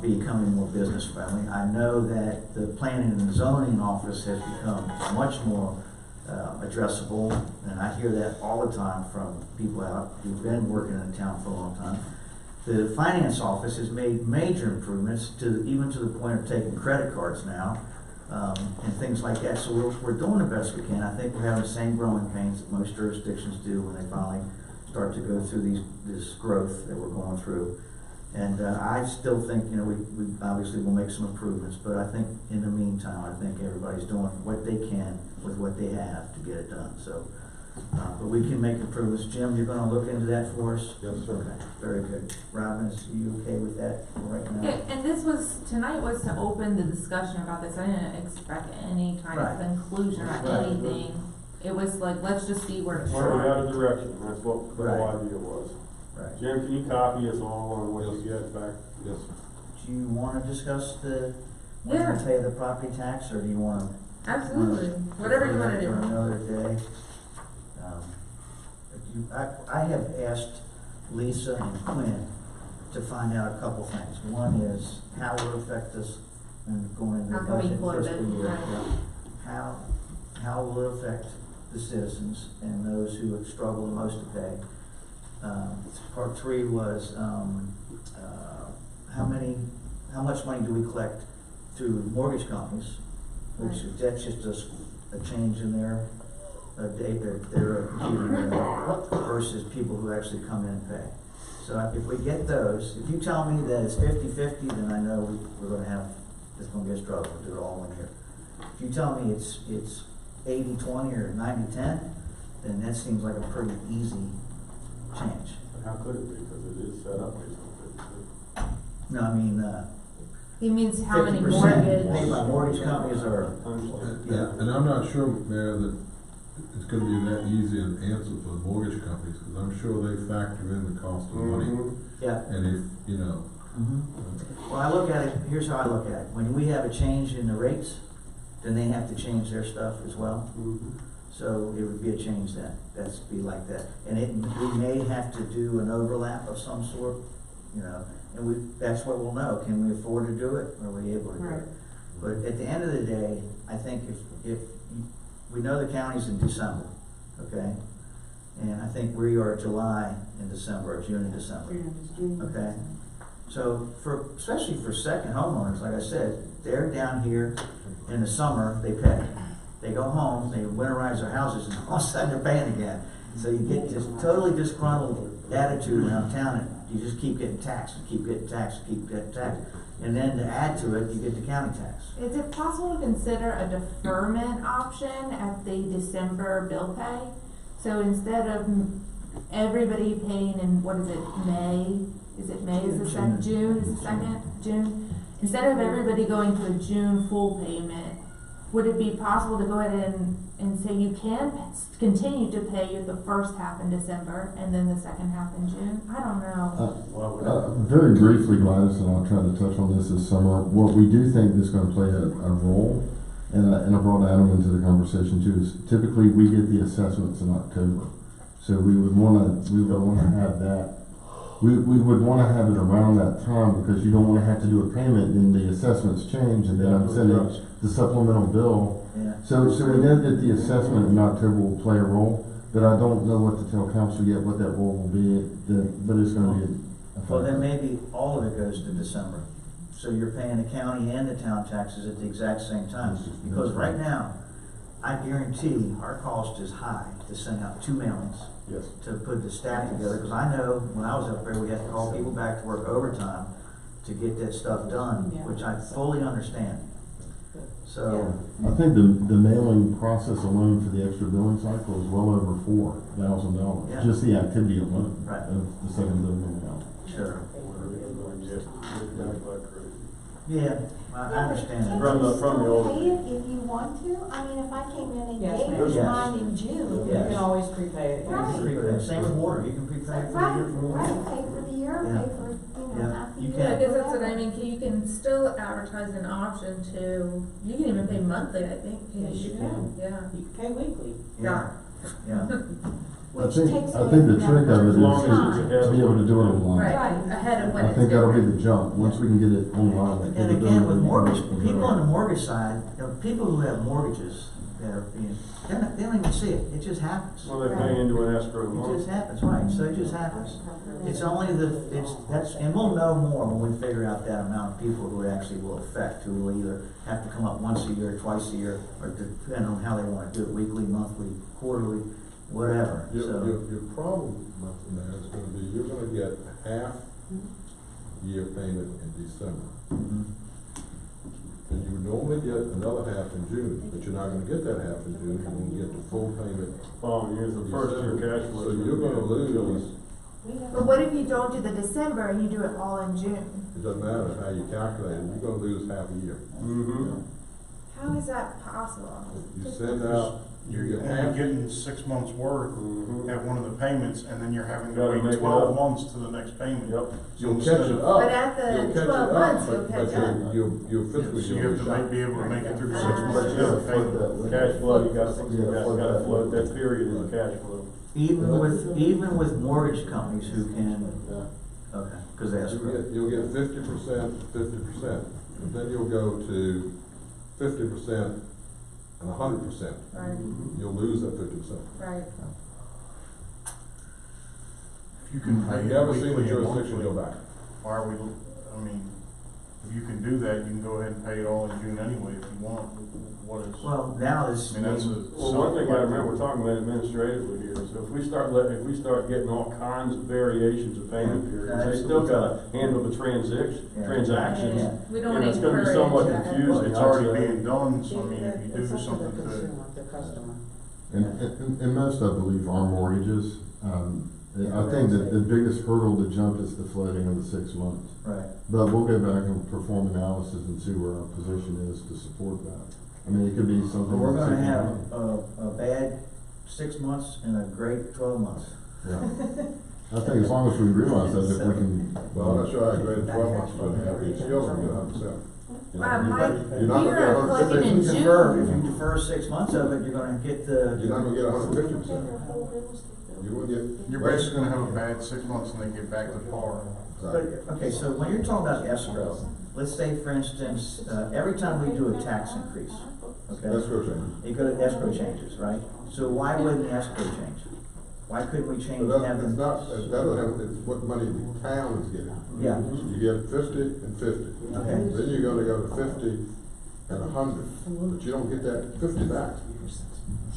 S1: becoming more business friendly. I know that the planning and zoning office has become much more addressable, and I hear that all the time from people out who've been working in town for a long time. The finance office has made major improvements even to the point of taking credit cards now, and things like that. So we're doing the best we can. I think we're having the same growing pains that most jurisdictions do when they finally start to go through this growth that we're going through. And I still think, we obviously will make some improvements, but I think in the meantime, I think everybody's doing what they can with what they have to get it done, so. But we can make improvements. Jim, you're gonna look into that for us?
S6: Yes, sir.
S1: Okay, very good. Robin, is you okay with that right now?
S4: Yeah, and tonight was to open the discussion about this. I didn't expect any kind
S1: Right.
S4: of conclusion or
S1: Right.
S4: anything. It was like, let's just see where to
S2: Where we got
S4: start.
S2: a direction, that's what the
S1: Right.
S2: whole idea was.
S1: Right.
S2: Jim, can you copy us all on what you get back?
S6: Yes.
S1: Do you wanna discuss when
S4: Yeah.
S1: we pay the property tax, or do you wanna?
S4: Absolutely, whatever you wanna
S1: For
S4: do.
S1: another day. I have asked Lisa and Quinn to find out a couple things. One is how it will affect us in going into the budget
S4: Upcoming
S1: fiscal
S4: quarter,
S1: year.
S4: right.
S1: How will it affect the citizens and those who have struggled the most to pay? Part three was, how much money do we collect through mortgage companies? Which,
S4: Right.
S1: that's just a change in their their computer versus people who actually come in and pay. So if we get those, if you tell me that it's 50-50, then I know it's gonna be a struggle to do it all in here. If you tell me it's 80-20 or 90-10, then that seems like a pretty easy change.
S2: How could it be, because it is set up based on 50/50.
S1: No, I mean,
S4: He means how many
S1: 50%
S4: mortgage.
S1: paid by mortgage companies are, yeah.
S6: And I'm not sure, Mayor, that it's gonna be that easy an answer for the mortgage companies, because I'm sure they factor in the cost of money.
S2: Mhm.
S1: Yeah.
S6: And if,
S1: Well, I look at it, here's how I look at it. When we have a change in the rates, then they have to change their stuff as well.
S2: Mhm.
S1: So it would be a change then, that's be like that. And we may have to do an overlap of some sort, and that's what we'll know. Can we afford to do it? Are we able to do
S3: Right.
S1: it? But at the end of the day, I think if we know the county's in December, okay? And I think we are July and December, or June and December. Okay, so especially for second homeowners, like I said, they're down here in the summer, they pay. They go home, they winterize their houses, and all of a sudden they're paying again. So you get this totally disgruntled attitude around town, and you just keep getting taxed, and keep getting taxed, and keep getting taxed. And then to add to it, you get the county tax.
S4: Is it possible to consider a deferment option at the December bill pay? So instead of everybody paying in, what is it, May? Is it May is the second, June is the second, June? Instead of everybody going to a June full payment, would it be possible to go ahead and say you can continue to pay the first half in December and then the second half in June? I don't know.
S5: Very briefly, Gladys, and I'll try to touch on this summer. What we do think is going to play a role, and I brought Adam into the conversation too, is typically we get the assessments in October. So we would want to have that. We would want to have it around that time, because you don't want to have to do a payment and the assessments change, and then I'm sending the supplemental bill.
S1: Yeah.
S5: So we know that the assessment in October will play a role, but I don't know what to tell council yet, what that role will be, but it's going to be a
S1: Well, then
S5: factor.
S1: maybe all of it goes to December. So you're paying the county and the town taxes at the exact same time. Because right now, I guarantee our cost is high to send out 2 mailings,
S2: Yes.
S1: to put the staff together. Because I know when I was up there, we had to call people back to work overtime to get that stuff done,
S3: Yeah.
S1: which I fully understand. So,
S5: I think the mailing process alone for the extra billing cycle is well over $4,000,
S1: Yeah.
S5: just the activity alone
S1: Right.
S5: of the second billing account.
S1: sure.
S2: Like crazy.
S1: Yeah, I understand that.
S2: From the old.
S9: Pay it if you want to, I mean, if I came in and
S3: Yes,
S9: gave
S3: ma'am.
S9: you
S1: Yes.
S9: mine in June.
S3: You
S1: Yes.
S3: can always prepay it.
S9: Right.
S1: Prepay. Same with water, you can prepay for the year for water.
S9: Right, pay for the year,
S1: Yeah.
S9: pay for,
S1: Yeah.
S9: half the
S1: You
S9: year.
S1: can.
S4: I guess that's what I mean, you can still advertise an option to, you can even pay monthly, I think.
S3: Yes, you can.
S4: Yeah.
S3: You can pay weekly.
S1: Yeah, yeah.
S9: Which
S5: I
S9: takes
S5: think the
S9: away from
S5: trick
S9: that
S5: of it
S2: As long as
S9: time.
S2: it's
S5: is to be able to do it online.
S4: Right,
S9: Right.
S4: ahead of when
S5: I
S4: it's
S5: think that'll be
S4: due.
S5: the jump, once we can get it online. the
S1: And again, with
S5: capability
S1: mortgage,
S5: will
S1: people
S5: go.
S1: on the mortgage side, people who have mortgages that are they don't even see it, it just happens.
S2: Well, they pay into an escrow
S1: It
S2: month.
S1: just happens, right, so it just happens. It's only and we'll know more when we figure out that amount of people who it actually will affect, who will either have to come up once a year, twice a year, or depending on how they wanna do it, weekly, monthly, quarterly. whatever,
S6: Your,
S1: so.
S6: your problem, Mr. Mayor, is gonna be, you're gonna get half year payment in December.
S1: Mhm.
S6: And you would normally get another half in June, but you're not gonna get that half in June, you're gonna get the full payment.
S2: Following year's the first year
S6: December.
S2: cash flow.
S6: So you're gonna lose,
S9: But what if you don't do the December and you do it all in June?
S6: it doesn't matter how you calculate it, you're gonna lose half a year.
S2: Mm-hmm.
S9: How is that possible?
S6: You send out, you
S11: You're
S6: get
S11: only
S6: half,
S11: getting 6 months' worth
S2: Mhm.
S11: at one of the payments, and then you're having to
S2: Gotta
S11: wait
S2: make it
S11: 12
S2: up.
S11: months to the next payment.
S2: Yep.
S6: you'll
S11: instead
S6: catch it
S11: of-
S6: up.
S9: But at the
S6: You'll catch
S9: 12
S6: it
S9: months,
S6: up,
S9: you'll
S6: but
S9: catch up.
S6: your fiscal
S11: So you
S6: year
S11: have
S6: will
S11: to
S6: shut.
S11: be able to make it through 6
S9: Ah.
S11: months of the payment.
S2: Cash flow, you gotta float that period in cash flow.
S1: Even with mortgage companies who can, okay, cause they escrow.
S6: You'll get 50%, but then you'll go to 50% and 100%.
S9: Right,
S6: You'll lose that 50%.
S9: right.
S11: If you can pay
S6: I've
S11: it
S6: never seen a
S11: weekly and
S6: jurisdiction go
S11: monthly,
S6: back.
S11: why are we, I mean, if you can do that, you can go ahead and pay it all in June anyway if you want. What is,
S1: Well, now
S11: I
S1: this.
S11: mean, that's a.
S2: Well, one thing I remember, we're talking about administratively here, so if we start getting all kinds of variations of payment periods, they still gotta handle the
S1: Yeah.
S2: transactions.
S1: Yeah.
S4: We don't
S2: And it's gonna be
S4: encourage
S2: somewhat
S4: that.
S2: confusing.
S11: Well, it's
S2: I'd
S11: already
S2: say.
S11: being done, so I mean, if you do something to.
S5: And most, I believe, are mortgages. I think that the biggest hurdle to jump is the floating of the 6 months.
S1: Right.
S5: But we'll go back and perform analysis and see where our position is to support that. I mean, it could be something.
S1: But we're
S5: that's
S1: gonna have
S5: taken
S1: a bad 6 months and a great 12 months.
S5: out. Yeah. I think as long as we realize that, if we can.
S6: Well, I'm not sure I agree with 12 months, but you're still gonna get 100%.
S9: Mike,
S6: You're not
S9: we
S6: gonna get
S9: are
S6: 150.
S9: collecting in
S1: If you defer, if
S9: June.
S1: you defer 6 months of it, you're gonna get the.
S6: You're not gonna get 150%. You will get.
S11: You're basically gonna have a bad 6 months and then get back to par.
S1: But, okay, so when you're talking about escrow, let's say for instance, every time we do a tax increase, okay?
S6: Escrow change.
S1: You go to escrow changes, right? So why wouldn't the escrow change? Why couldn't we
S6: But
S1: change,
S6: that's,
S1: have
S6: it's
S1: them?
S6: not, that doesn't have, it's what money the town is getting.
S1: Yeah,
S6: You get 50 and 50.
S1: okay,
S6: Then you're gonna go to 50 and 100, but you don't get that 50 back.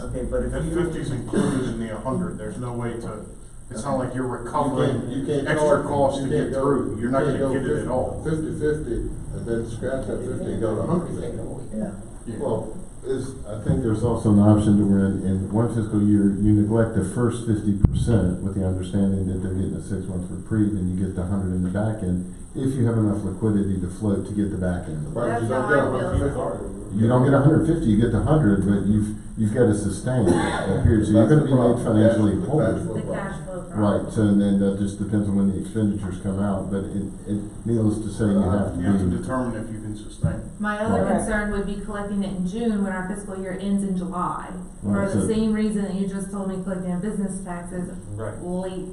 S1: okay, but if
S11: That
S1: you.
S11: 50's included in the 100, there's no way to, it's not like you're recovering
S6: You can't
S11: extra
S6: go-
S11: costs to
S6: you
S11: get
S6: can't go-
S11: through, you're not
S6: you can't
S11: gonna
S6: go
S11: get it at all.
S6: 50-50, and then scratch that 50 and go to 100%.
S1: Yeah,
S5: Well, I think there's also an option to where in one fiscal year, you neglect the first 50% with the understanding that they're getting a 6 month reprieve and you get the 100 in the back end, if you have enough liquidity to float to get the back end.
S6: But
S9: That's
S6: you don't
S9: how
S6: get
S9: I feel.
S6: 150.
S5: You don't get 150, you get the 100, but you've got to sustain that period, so you're gonna be made financially
S6: That's the
S5: whole.
S6: cash flow
S9: The
S6: problem.
S9: cash flow problem.
S5: Right, so then that just depends on when the expenditures come out, but needless to say, you have
S11: You have to
S5: to be.
S11: determine if you can sustain it.
S4: My other
S3: Right.
S4: concern would be collecting it in June when our fiscal year ends in July. For
S5: Right,
S4: the
S5: so-
S4: same reason that you just told me collecting business taxes
S2: Right.
S4: late.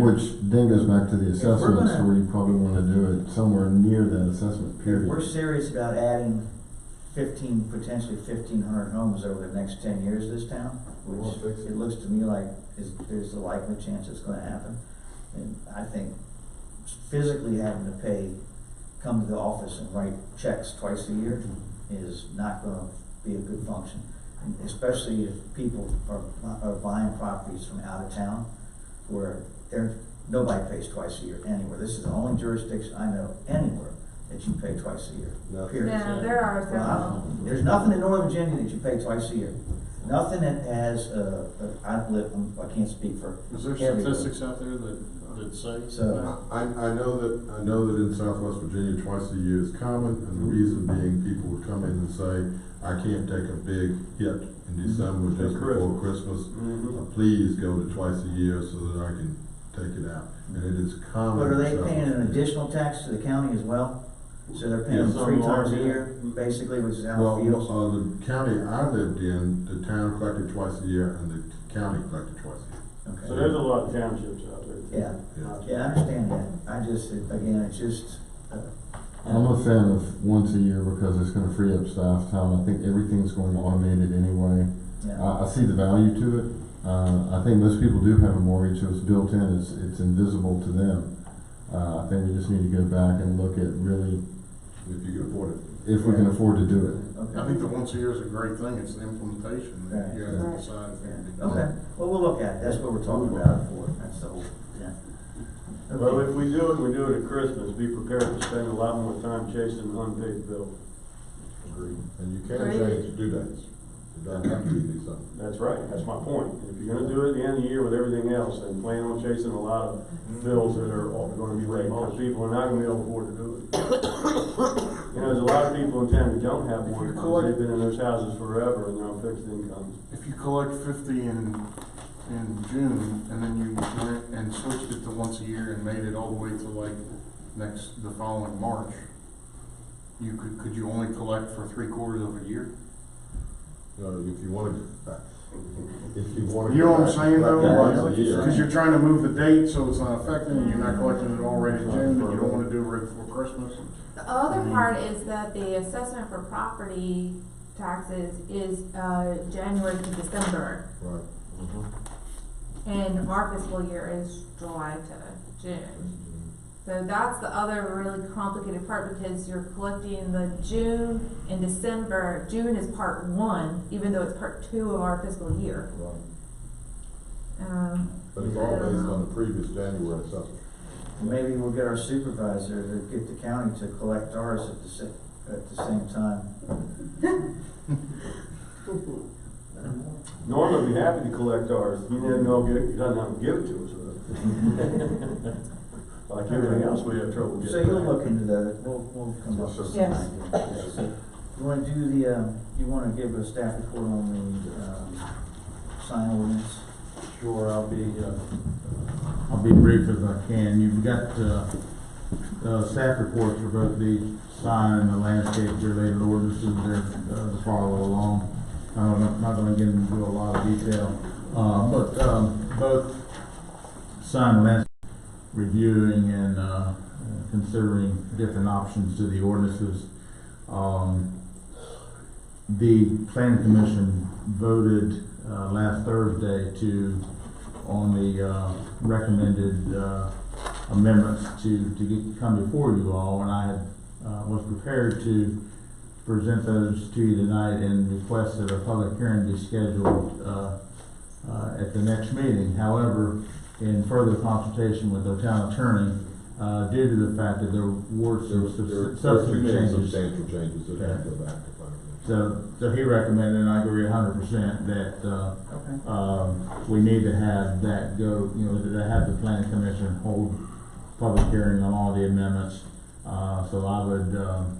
S5: Which then goes back to the
S1: we're
S5: assessments,
S1: gonna-
S5: where you probably wanna do it somewhere near that assessment
S1: if
S5: period.
S1: we're serious about adding potentially 1,500 homes over the next 10 years this town,
S6: We'll
S1: which
S6: fix it.
S1: it looks to me like there's a likely chance it's gonna happen. And I think physically having to come to the office and write checks twice a year is not gonna be a good function. And especially if people are buying properties from out of town where nobody pays twice a year anywhere. This is the only jurisdiction I know anywhere that you pay twice a year,
S6: No.
S1: period.
S4: Yeah, there are
S1: Well,
S4: several.
S1: there's nothing in Northern Virginia that you pay twice a year. Nothing that has, I can't speak for
S11: Is there
S1: everywhere.
S11: statistics out there that say?
S1: So,
S6: I know that in Southwest Virginia, twice a year is common, and the reason being, people would come in and say, I can't take a big hit in December just before Christmas.
S2: Mhm.
S6: Please go to twice a year so that I can take it out. And it is common.
S1: but are they
S6: in Southwest
S1: paying an
S6: Virginia.
S1: additional tax to the county as well? So they're paying
S2: Yeah,
S1: them
S2: some
S1: 3
S2: are,
S1: times a
S2: yeah.
S1: year, basically, which is how
S6: Well,
S1: it feels?
S6: the county I lived in, the town collected twice a year, and the county collected twice a year.
S2: So
S1: Okay.
S2: there's a lot of townships out there.
S1: Yeah,
S6: Yeah.
S1: yeah, I understand that. I just, again, it's just,
S5: I'm a fan of once a year because it's gonna free up staff time. I think everything's going automated anyway.
S1: yeah.
S5: I see the value to it. I think most people do have a mortgage, so it's built in, it's invisible to them. I think we just need to go back and look at really
S6: If you can afford it.
S5: if we can afford to do it.
S1: Okay.
S11: I think the once a year is a great thing, it's the implementation, that you have to decide if it can be done.
S1: Okay, well, we'll look at it, that's what we're talking about it for, that's the whole, yeah.
S2: Well,
S1: Okay.
S2: if we do it, we do it at Christmas, be prepared to spend a lot more time chasing unpaid bills.
S6: Agreed. And you can
S4: Great.
S6: change due dates. It doesn't have to be December.
S2: That's right, that's my point. If you're gonna do it at the end of the year with everything else, then plan on chasing a lot of bills that are all gonna be late, because people are not gonna be able to afford to do it. You know, there's a lot of people in town who don't have one, because they've been in those houses forever and they're on fixed incomes.
S11: If you collect 50 in June, and then you went and switched it to once a year and made it all the way to like the following March, could you only collect for 3/4 of a year?
S6: If you wanted to, if you wanted.
S11: You know what I'm saying though?
S1: Yeah, I know
S11: Like,
S1: what you're
S11: cause you're trying to move the date so it's not affecting, and you're not collecting it already in June, and you don't wanna do it right before Christmas.
S4: The other part is that the assessment for property taxes is, January to December,
S6: Right.
S4: and our fiscal year is July to June. So that's the other really complicated part, because you're collecting the June and December. June is part 1, even though it's part 2 of our fiscal year.
S6: Right. But it's all based on the previous January assessment.
S1: Maybe we'll get our supervisor to get the county to collect ours at the same time.
S2: Norm would be happy to collect ours, he doesn't have to give it to us, though. Like everything else, we have trouble getting.
S1: So you'll look into that, we'll come up with some
S3: Yes.
S1: ideas. You wanna do you wanna give a staff report on the sign ordinance?
S7: Sure, I'll be brief as I can. You've got, staff reports for both the sign and the landscape related ordinances there, to follow along. I'm not gonna get into a lot of detail, but both sign and landscape reviewing and, considering different options to the ordinances. The planning commission voted, last Thursday on the recommended amendments to come before you all, and I was prepared to present those to you tonight and request that a public hearing be scheduled at the next meeting. However, in further consultation with the town attorney, due to the fact that there were some substantive changes.
S6: Substantial changes that have to go back to planning.
S7: So he recommended, and I agree 100%, that, we need to have that go, to have the planning commission hold public hearing on all the amendments. So I would,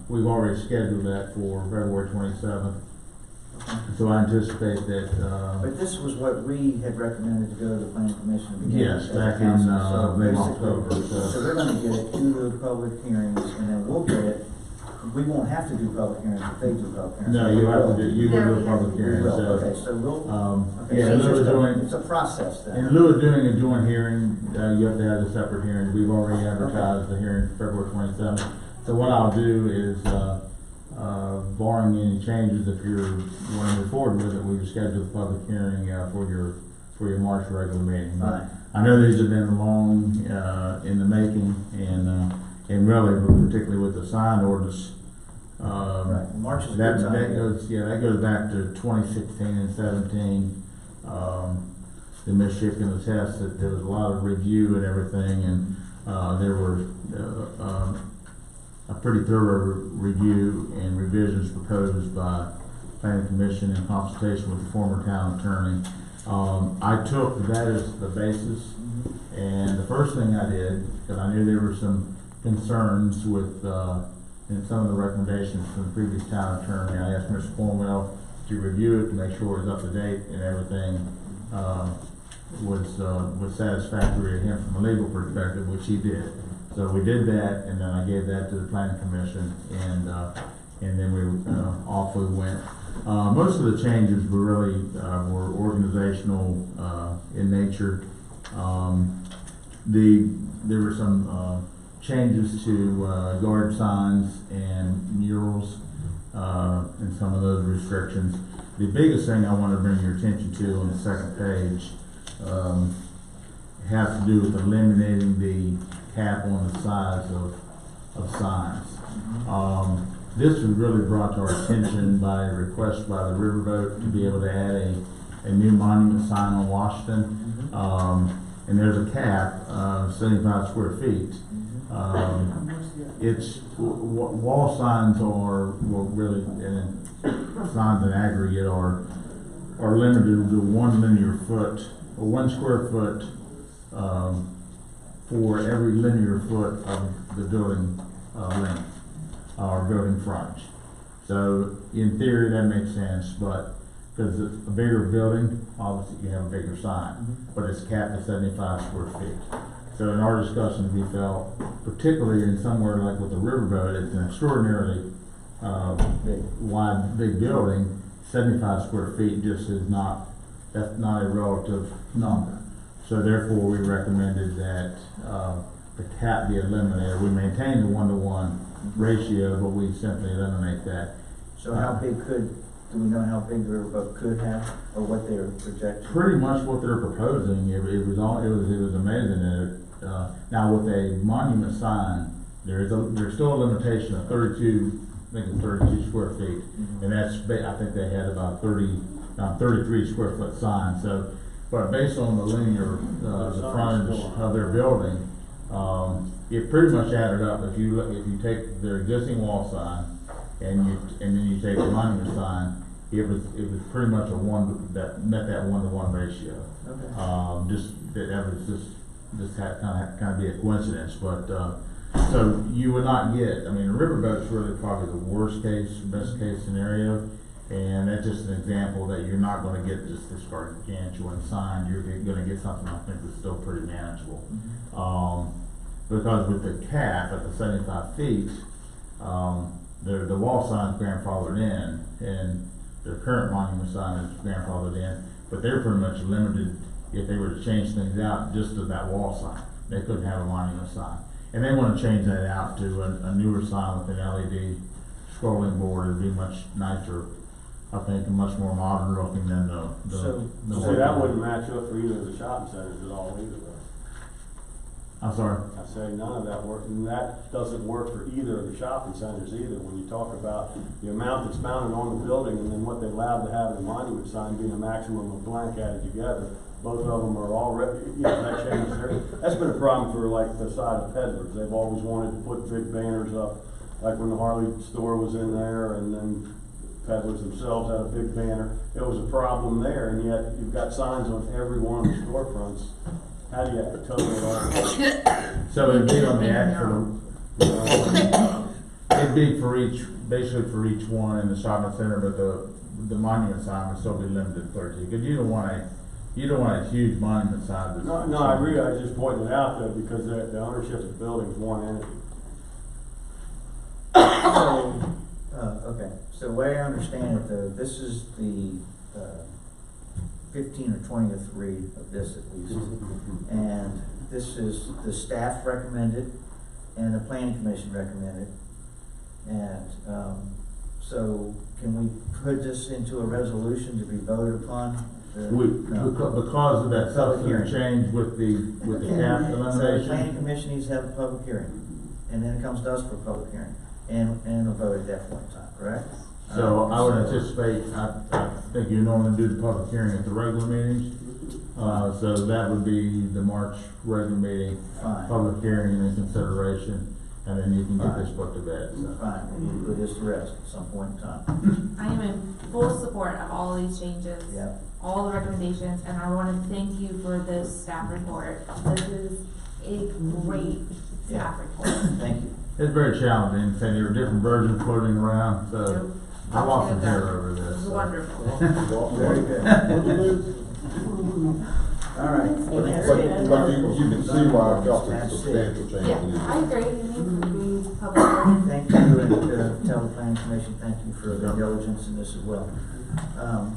S7: we've already scheduled that for February 27th. So I anticipate that,
S1: But this was what we had recommended to go to the planning commission.
S7: yes,
S1: as a
S7: back in,
S1: council. So
S7: late
S1: basically-
S7: October,
S1: So they're gonna get it to the public hearings, and then we'll get it. We won't have to do public hearings if they do public hearings.
S7: no, you have to do, you
S4: Yeah,
S7: will do
S4: we
S7: a
S4: have
S7: public
S4: to.
S1: We
S7: hearing,
S1: will,
S7: so.
S1: okay, so we'll, okay,
S7: Yeah,
S1: so
S7: in
S1: it's
S7: lieu
S1: just
S7: of doing,
S1: it's a process then.
S7: in lieu of doing a joint hearing, you have to have a separate hearing. We've already advertised the hearing for February 27th. So what I'll do is, barring any changes, if you're wanting to move forward with it, we will schedule the public hearing, for your March regular meeting. But
S1: Fine.
S7: I know these have been long, in the making, and really, particularly with the sign ordinance,
S1: Right, March is a
S7: that,
S1: good time.
S7: that goes back to 2016 and 17. The Michigan attests that there was a lot of review and everything, and, there were, a pretty thorough review and revisions proposed by planning commission in consultation with the former town attorney. I took that as the basis, and the first thing I did, because I knew there were some concerns with, in some of the recommendations from the previous town attorney, I asked Mr. Cornwell to review it to make sure it was up to date and everything, was satisfactory to him from a legal perspective, which he did. So we did that, and then I gave that to the planning commission, and then off we went. Most of the changes were really, were organizational, in nature. There were some, changes to, yard signs and murals, and some of those restrictions. The biggest thing I want to bring your attention to on the second page, has to do with eliminating the cap on the size of signs. This was really brought to our attention by a request by the Riverboat to be able to add a new monument sign on Washington. And there's a cap of 75 square feet. It's, wall signs are, well, really, and signs in aggregate are limited to 1 linear foot, or 1 square foot, for every linear foot of the building, length, or building frontage. So in theory, that makes sense, but because it's a bigger building, obviously you have a bigger sign, but it's capped at 75 square feet. So in our discussions, we felt, particularly in somewhere like with the Riverboat, it's an extraordinarily wide, big building. 75 square feet just is not, that's not a relative number. So therefore, we recommended that the cap be eliminated. We maintain the 1-to-1 ratio, but we simply eliminate that.
S1: So how big do we know how big the Riverboat could have, or what they're projecting?
S7: Pretty much what they're proposing. It was amazing. Now with a monument sign, there's still a limitation of 32 square feet, and that's, I think they had about 33 square foot sign. So, but based on the linear, the frontage of their building, it pretty much added up. If you take their existing wall sign and then you take the monument sign, it was pretty much a one that met that 1-to-1 ratio.
S1: Okay.
S7: That was just had kind of be a coincidence, but so you would not get. I mean, the Riverboat's really probably the worst case, best case scenario, and that's just an example that you're not going to get just this gargantuan sign. You're going to get something I think that's still pretty manageable, because with the cap at the 75 feet, the wall sign's grandfathered in, and the current monument sign is grandfathered in, but they're pretty much limited. If they were to change things out just to that wall sign, they couldn't have a monument sign. And they want to change that out to a newer sign with an LED scrolling board. It'd be much nicer, I think, and much more modern looking than the
S2: So that wouldn't match up for either of the shopping centers at all either, though.
S7: I'm sorry?
S2: I say none of that work, and that doesn't work for either of the shopping centers either. When you talk about the amount that's mounted on the building and then what they allowed to have in the monument sign being a maximum of blank added together, both of them are already, that changed there. That's been a problem for like the side of Peddlers. They've always wanted to put big banners up, like when the Harley store was in there, and then Peddlers themselves had a big banner. It was a problem there, and yet you've got signs on every one of the storefronts. How do you totally all?
S7: So it'd be on the actual, it'd be basically for each one in the shopping center, but the monument sign would still be limited to 30, because you don't want a huge monument sign.
S2: No, I agree. I was just pointing it out though, because the ownership of the building is one entity.
S1: Okay, so the way I understand it though, this is the 15 or 20th read of this at least. And this is the staff recommended and the planning commission recommended. And so can we put this into a resolution to be voted upon?
S7: Because of that substantive change with the cap
S1: So the
S7: elimination.
S1: planning commission needs to have a public hearing, and then it comes to us for a public hearing, and a vote at that point in time, correct?
S7: So I would anticipate, I think you normally do the public hearing at the regular meetings. So that would be the March regular meeting,
S1: Fine.
S7: public hearing and consideration, and then you can get this put to bed, so.
S1: Fine, we'll put this to rest at some point in time.
S4: I am in full support of all of these changes.
S1: Yep.
S4: All the recommendations, and I want to thank you for this staff report. This is a great staff report.
S1: Thank you.
S7: It's very challenging, and there are different versions floating around, so I lost some hair over this.
S4: This is
S7: so.
S4: wonderful.
S1: Very good. All right.
S6: But you can see why I felt it's a substantial change.
S4: Yeah, I agree. It needs to be public.
S1: Thank you, and tell the planning commission, thank you for their diligence in this as well.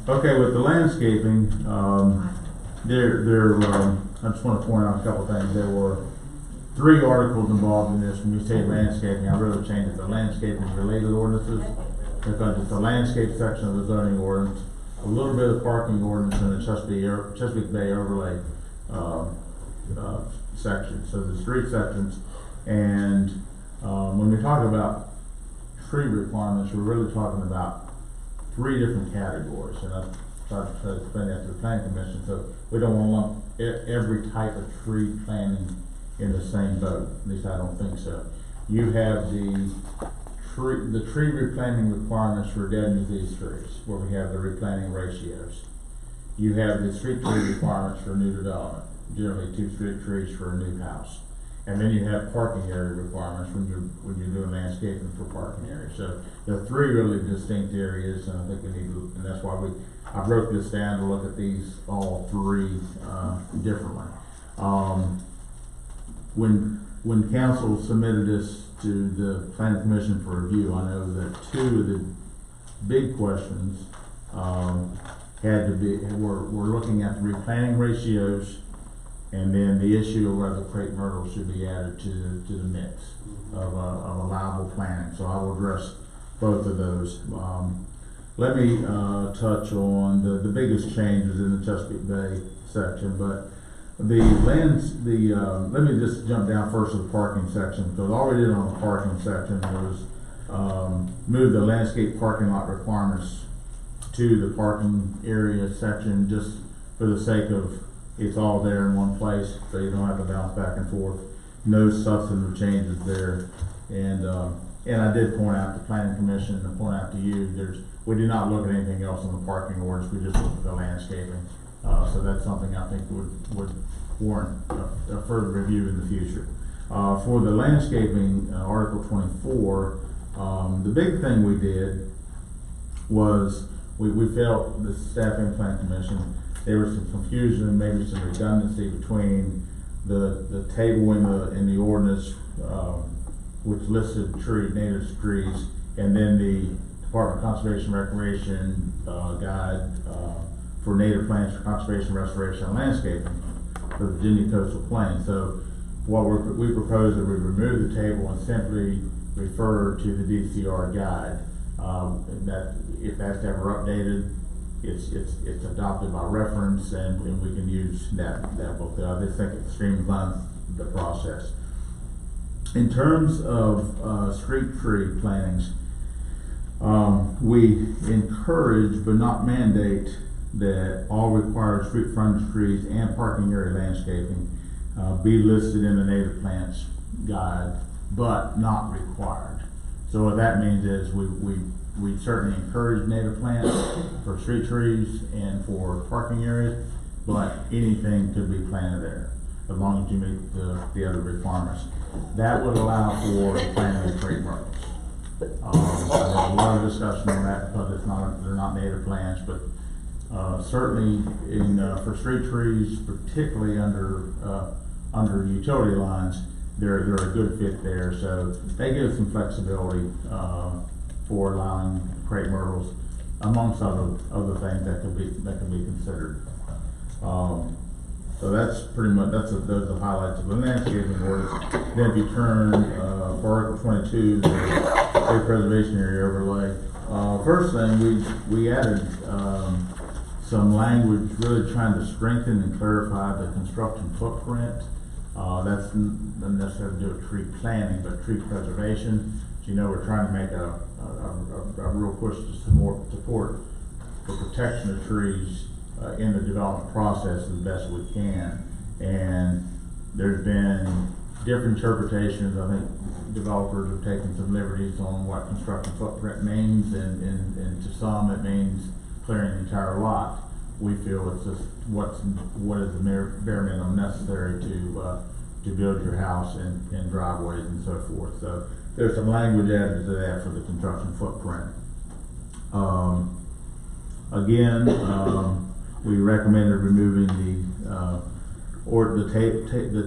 S7: Okay, with the landscaping, I just want to point out a couple things. There were 3 articles involved in this. When we say landscaping, I really changed it to landscaping related ordinances, because it's the landscape section of the zoning ordinance, a little bit of parking ordinance, and the Chesapeake Bay overlay section. So there's 3 sections, and when we talk about tree requirements, we're really talking about 3 different categories, and I've tried to explain that to the planning commission, so we don't wanna lump every type of tree planting in the same boat, at least I don't think so. You have the tree replanting requirements for dead and diseased trees, where we have the replanting ratios. You have the street tree requirements for new development, generally 2 street trees for a new house. And then you have parking area requirements when you're doing landscaping for parking areas. So there are 3 really distinct areas, and I think we need to, and that's why I broke this down to look at these all 3 differently. When council submitted this to the planning commission for review, I know that 2 of the big questions had to be, we're looking at the replanting ratios, and then the issue of whether crepe myrtle should be added to the mix of allowable planting. So I will address both of those. Let me touch on the biggest changes in the Chesapeake Bay section, but let me just jump down first to the parking section, because all we did on the parking section was move the landscape parking lot requirements to the parking area section, just for the sake of it's all there in one place, so you don't have to bounce back and forth. No substantive changes there, and I did point out to planning commission and point out to you, we did not look at anything else on the parking orders. We just looked at the landscaping. So that's something I think would warrant a further review in the future. For the landscaping, Article 24, the big thing we did was we felt, the staff and planning commission, there was some confusion and maybe some redundancy between the table in the ordinance, which listed native trees, and then the Department of Conservation Recreation guide for native plants for conservation, restoration, and landscaping for the Virginia Coastal Plain. So what we propose that we remove the table and simply refer to the DCR guide. That if that's ever updated, it's adopted by reference, and we can use that book. I just think it streamlines the process. In terms of street tree plantings, we encourage but not mandate that all required street frontage trees and parking area landscaping be listed in the native plants guide, but not required. So what that means is we certainly encourage native plants for street trees and for parking areas, but anything could be planted there as long as you meet the other requirements. That would allow for planting of crepe myrtles. There's a lot of discussion on that because they're not native plants, but certainly for street trees, particularly under utility lines, they're a good fit there. So they give some flexibility for allowing crepe myrtles, amongst other things that can be considered. So that's pretty much those are the highlights of the landscaping ordinance. Then if you turn for Article 22, the State Preservation Area Overlay. First thing, we added some language really trying to strengthen and clarify the construction footprint. That's not necessarily to do with tree planting, but tree preservation. So, we're trying to make a real push to support the protection of trees in the development process as best we can. And there's been different interpretations. I think developers have taken some liberties on what construction footprint means, and to some it means clearing the entire lot. We feel it's just what is the bare minimum necessary to build your house and driveways and so forth. So there's some language added to that for the construction footprint. We recommended removing the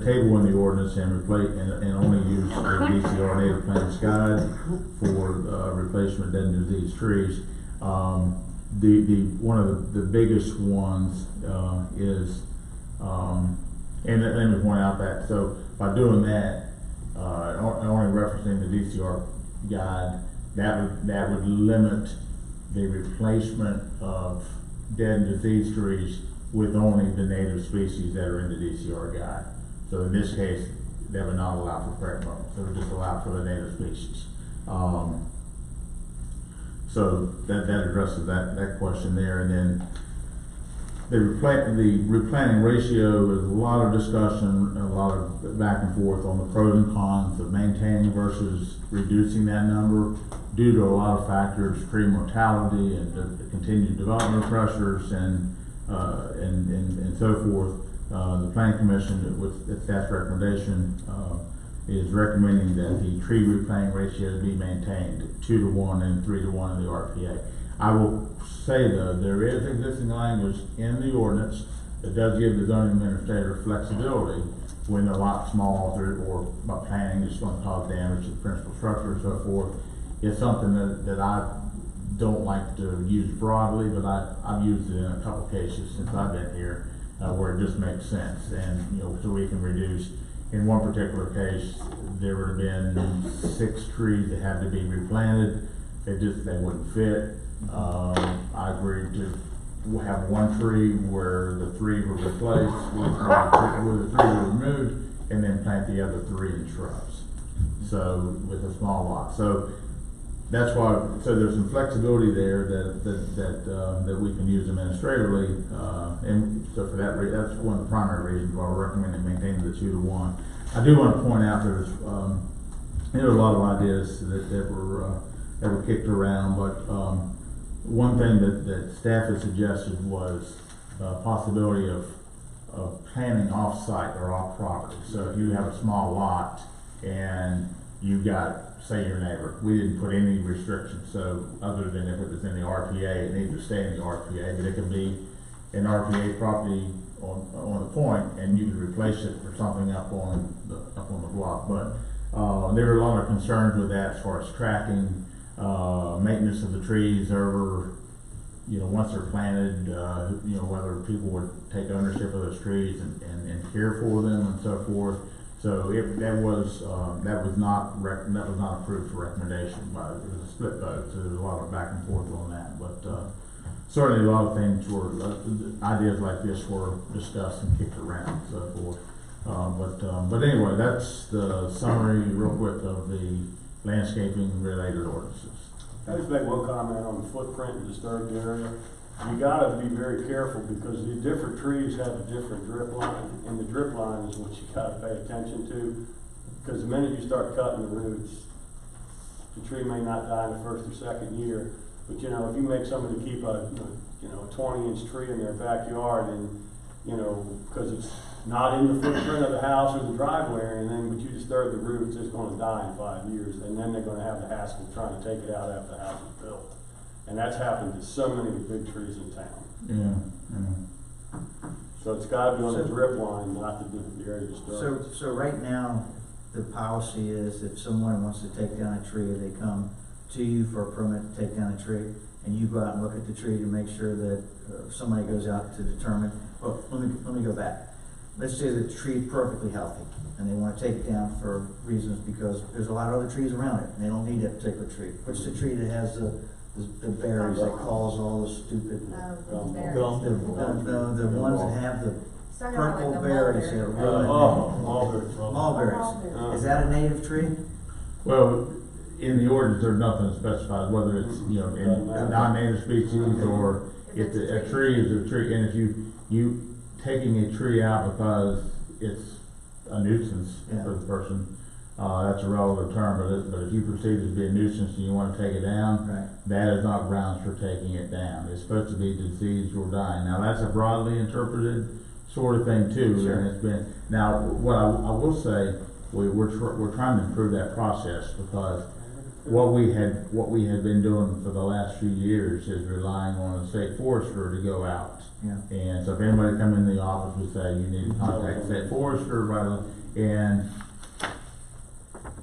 S7: table in the ordinance and only use the DCR native plants guide for replacement of dead and diseased trees. One of the biggest ones is, and let me point out that, so by doing that, only referencing the DCR guide, that would limit the replacement of dead and diseased trees with only the native species that are in the DCR guide. So in this case, they would not allow for crepe myrtle, so it would just allow for the native species. So that addresses that question there. And then the replanting ratio is a lot of discussion, a lot of back and forth on the pros and cons of maintaining versus reducing that number due to a lot of factors, tree mortality and the continued development pressures and so forth. The Planning Commission, with its staff's recommendation, is recommending that the tree replanting ratio be maintained 2-to-1 and 3-to-1 in the RPA. I will say though, there is existing language in the ordinance that does give the zoning administrator flexibility when the lot's small or by planning is going to cause damage to the principal structure and so forth. It's something that I don't like to use broadly, but I've used it in a couple cases since I've been here where it just makes sense, and so we can reduce. In one particular case, there would have been 6 trees that had to be replanted. They wouldn't fit. I agreed to have 1 tree where the 3 were replaced, where the 3 were removed, and then plant the other 3 in shrubs. So with a small lot. So that's why. So there's some flexibility there that we can use administratively, and so for that reason, that's one of the primary reasons why we're recommending maintaining the 2-to-1. I do want to point out there were a lot of ideas that were kicked around, but one thing that staff had suggested was possibility of planting off-site or off-property. So if you have a small lot and you got, say, your neighbor, we didn't put any restrictions, so other than if it was in the RPA, it needed to stay in the RPA, but it could be an RPA property on the point, and you could replace it for something up on the block. But there were a lot of concerns with that as far as tracking, maintenance of the trees over, once they're planted, whether people would take ownership of those trees and care for them and so forth. So that was not approved for recommendation by, it was a split vote, so there's a lot of back and forth on that. But certainly a lot of things were, ideas like this were discussed and kicked around and so forth. But anyway, that's the summary real quick of the landscaping related ordinances.
S2: I just make one comment on the footprint and disturbed area. You gotta be very careful because the different trees have a different drip line, and the drip line is what you gotta pay attention to. Because the minute you start cutting the roots, the tree may not die in the first or second year. But if you make somebody keep a 20-inch tree in their backyard, and because it's not in the footprint of the house or the driveway or anything, but you disturb the roots, it's going to die in 5 years, and then they're going to have the hassle of trying to take it out after the house is built. And that's happened to so many big trees in town.
S7: Yeah.
S2: So it's got to be on the drip line, not the area disturbed.
S1: So right now, the policy is if someone wants to take down a tree, they come to you for a permit to take down a tree, and you go out and look at the tree to make sure that somebody goes out to determine. Well, let me go back. Let's say the tree is perfectly healthy, and they want to take it down for reasons because there's a lot of other trees around it, and they don't need that particular tree. What's the tree that has the berries that cause all the stupid? The ones that have the purple berries that are really mulberries. Is that a native tree?
S7: Well, in the ordinance, there's nothing specified whether it's in non-native species or if a tree is a tree, and if you taking a tree out because it's a nuisance for the person, that's a relative term. But if you perceive it to be a nuisance and you want to take it down, that is not grounds for taking it down. It's supposed to be diseased or dying. Now that's a broadly interpreted sort of thing too, and it's been. Now what I will say, we're trying to improve that process because what we had been doing for the last few years is relying on the state forester to go out. Yeah. And so if anybody come in the office, we say you need to contact the state forester, right? And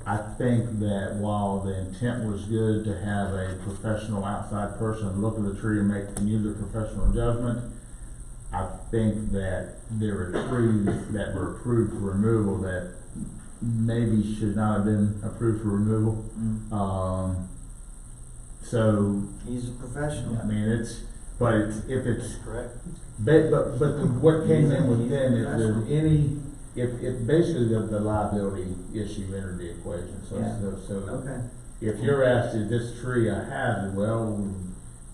S7: I think that while the intent was good to have a professional outside person look at the tree and use a professional judgment, I think that there are trees that were approved for removal that maybe should not have been approved for removal. So
S1: he's a professional.
S7: I mean, if it's correct. But what came in with them is if basically the liability issue entered the equation. So
S1: okay.
S7: if you're asked, is this tree a hazard, well,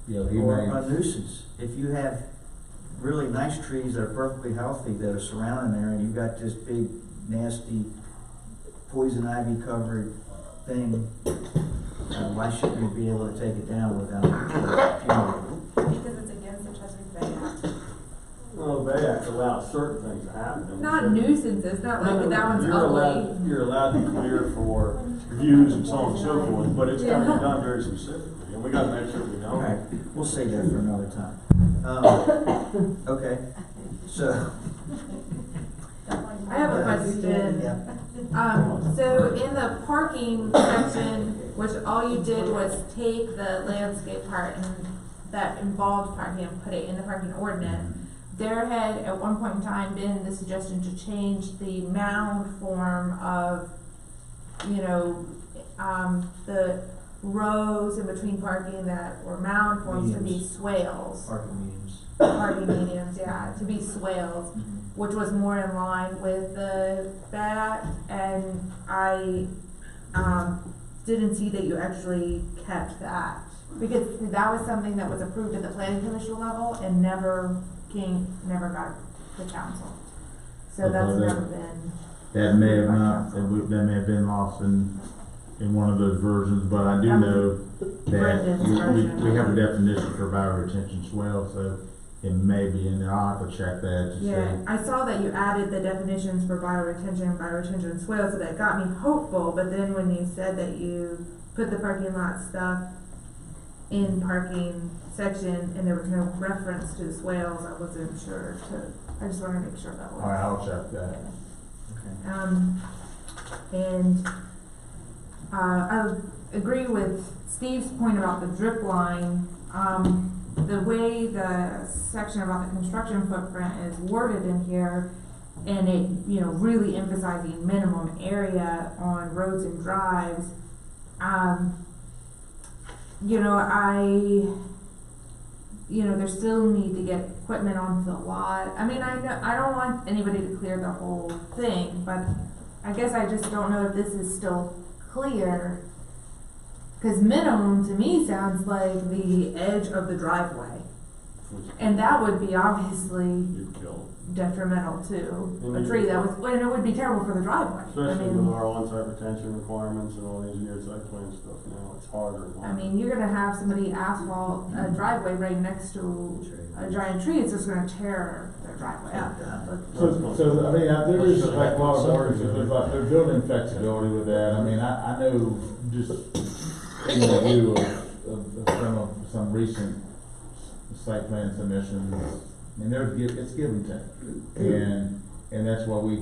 S7: you know, he
S1: Or
S7: may.
S1: a nuisance. If you have really nice trees that are perfectly healthy that are surrounding there, and you've got this big, nasty, poison ivy covered thing, why shouldn't you be able to take it down without penalty?
S4: Because it's against the Chesapeake Bay Act.
S2: Well, they act allow certain things to happen.
S4: Not nuisances, not like that one's ugly.
S2: You're allowed to clear for views and so on and so forth, but it's gotta be done very specifically, and we gotta make sure we don't.
S1: All right, we'll save that for another time. Okay, so.
S4: I have a question.
S1: Yeah.
S4: So in the parking section, which all you did was take the landscape part and that involved parking and put it in the parking ordinance, there had at one point in time been the suggestion to change the mound form of, you know, the rows in between parking that were mound forms to be
S1: Mediums.
S4: swales.
S1: Parking mediums.
S4: Parking mediums, yeah, to be swales, which was more in line with the that, and I, didn't see that you actually kept that. Because that was something that was approved at the planning commission level and never got to council. So that's
S7: Okay,
S4: never been.
S7: That may have
S4: by
S7: not,
S4: council.
S7: that may have been lost in one of those versions, but I do know that
S4: Brendan's version.
S7: we have a definition for bioretention swell, so it may be in there. I'll have to check that to
S4: Yeah,
S7: see.
S4: I saw that you added the definitions for bioretention swales, so that got me hopeful, but then when you said that you put the parking lot stuff in parking section and there was no reference to the swales, I wasn't sure I just wanted to make sure that was.
S7: All right, I'll check that.
S1: Okay.
S4: And I agree with Steve's point about the drip line. The way the section about the construction footprint is worded in here, and it, you know, really emphasizing minimum area on roads and drives, there still need to get equipment onto the lot. I mean, I know, I don't want anybody to clear the whole thing, but I guess I just don't know if this is still clear. Cause minimum to me sounds like the edge of the driveway. And that would be obviously
S2: You'd kill
S4: detrimental to
S2: And
S4: a
S2: you-
S4: tree that was, and it would be terrible for the driveway.
S2: especially with our on-site retention requirements and all the engineered site plan stuff now, it's harder and harder.
S4: I mean, you're gonna have somebody asphalt a driveway right next to a giant tree, it's just gonna tear their driveway up.
S7: So, I mean, there is like a lot of words, there's building flexibility with that. I mean, I know just in review of some recent site plan submissions, and it's give and take. And that's what we,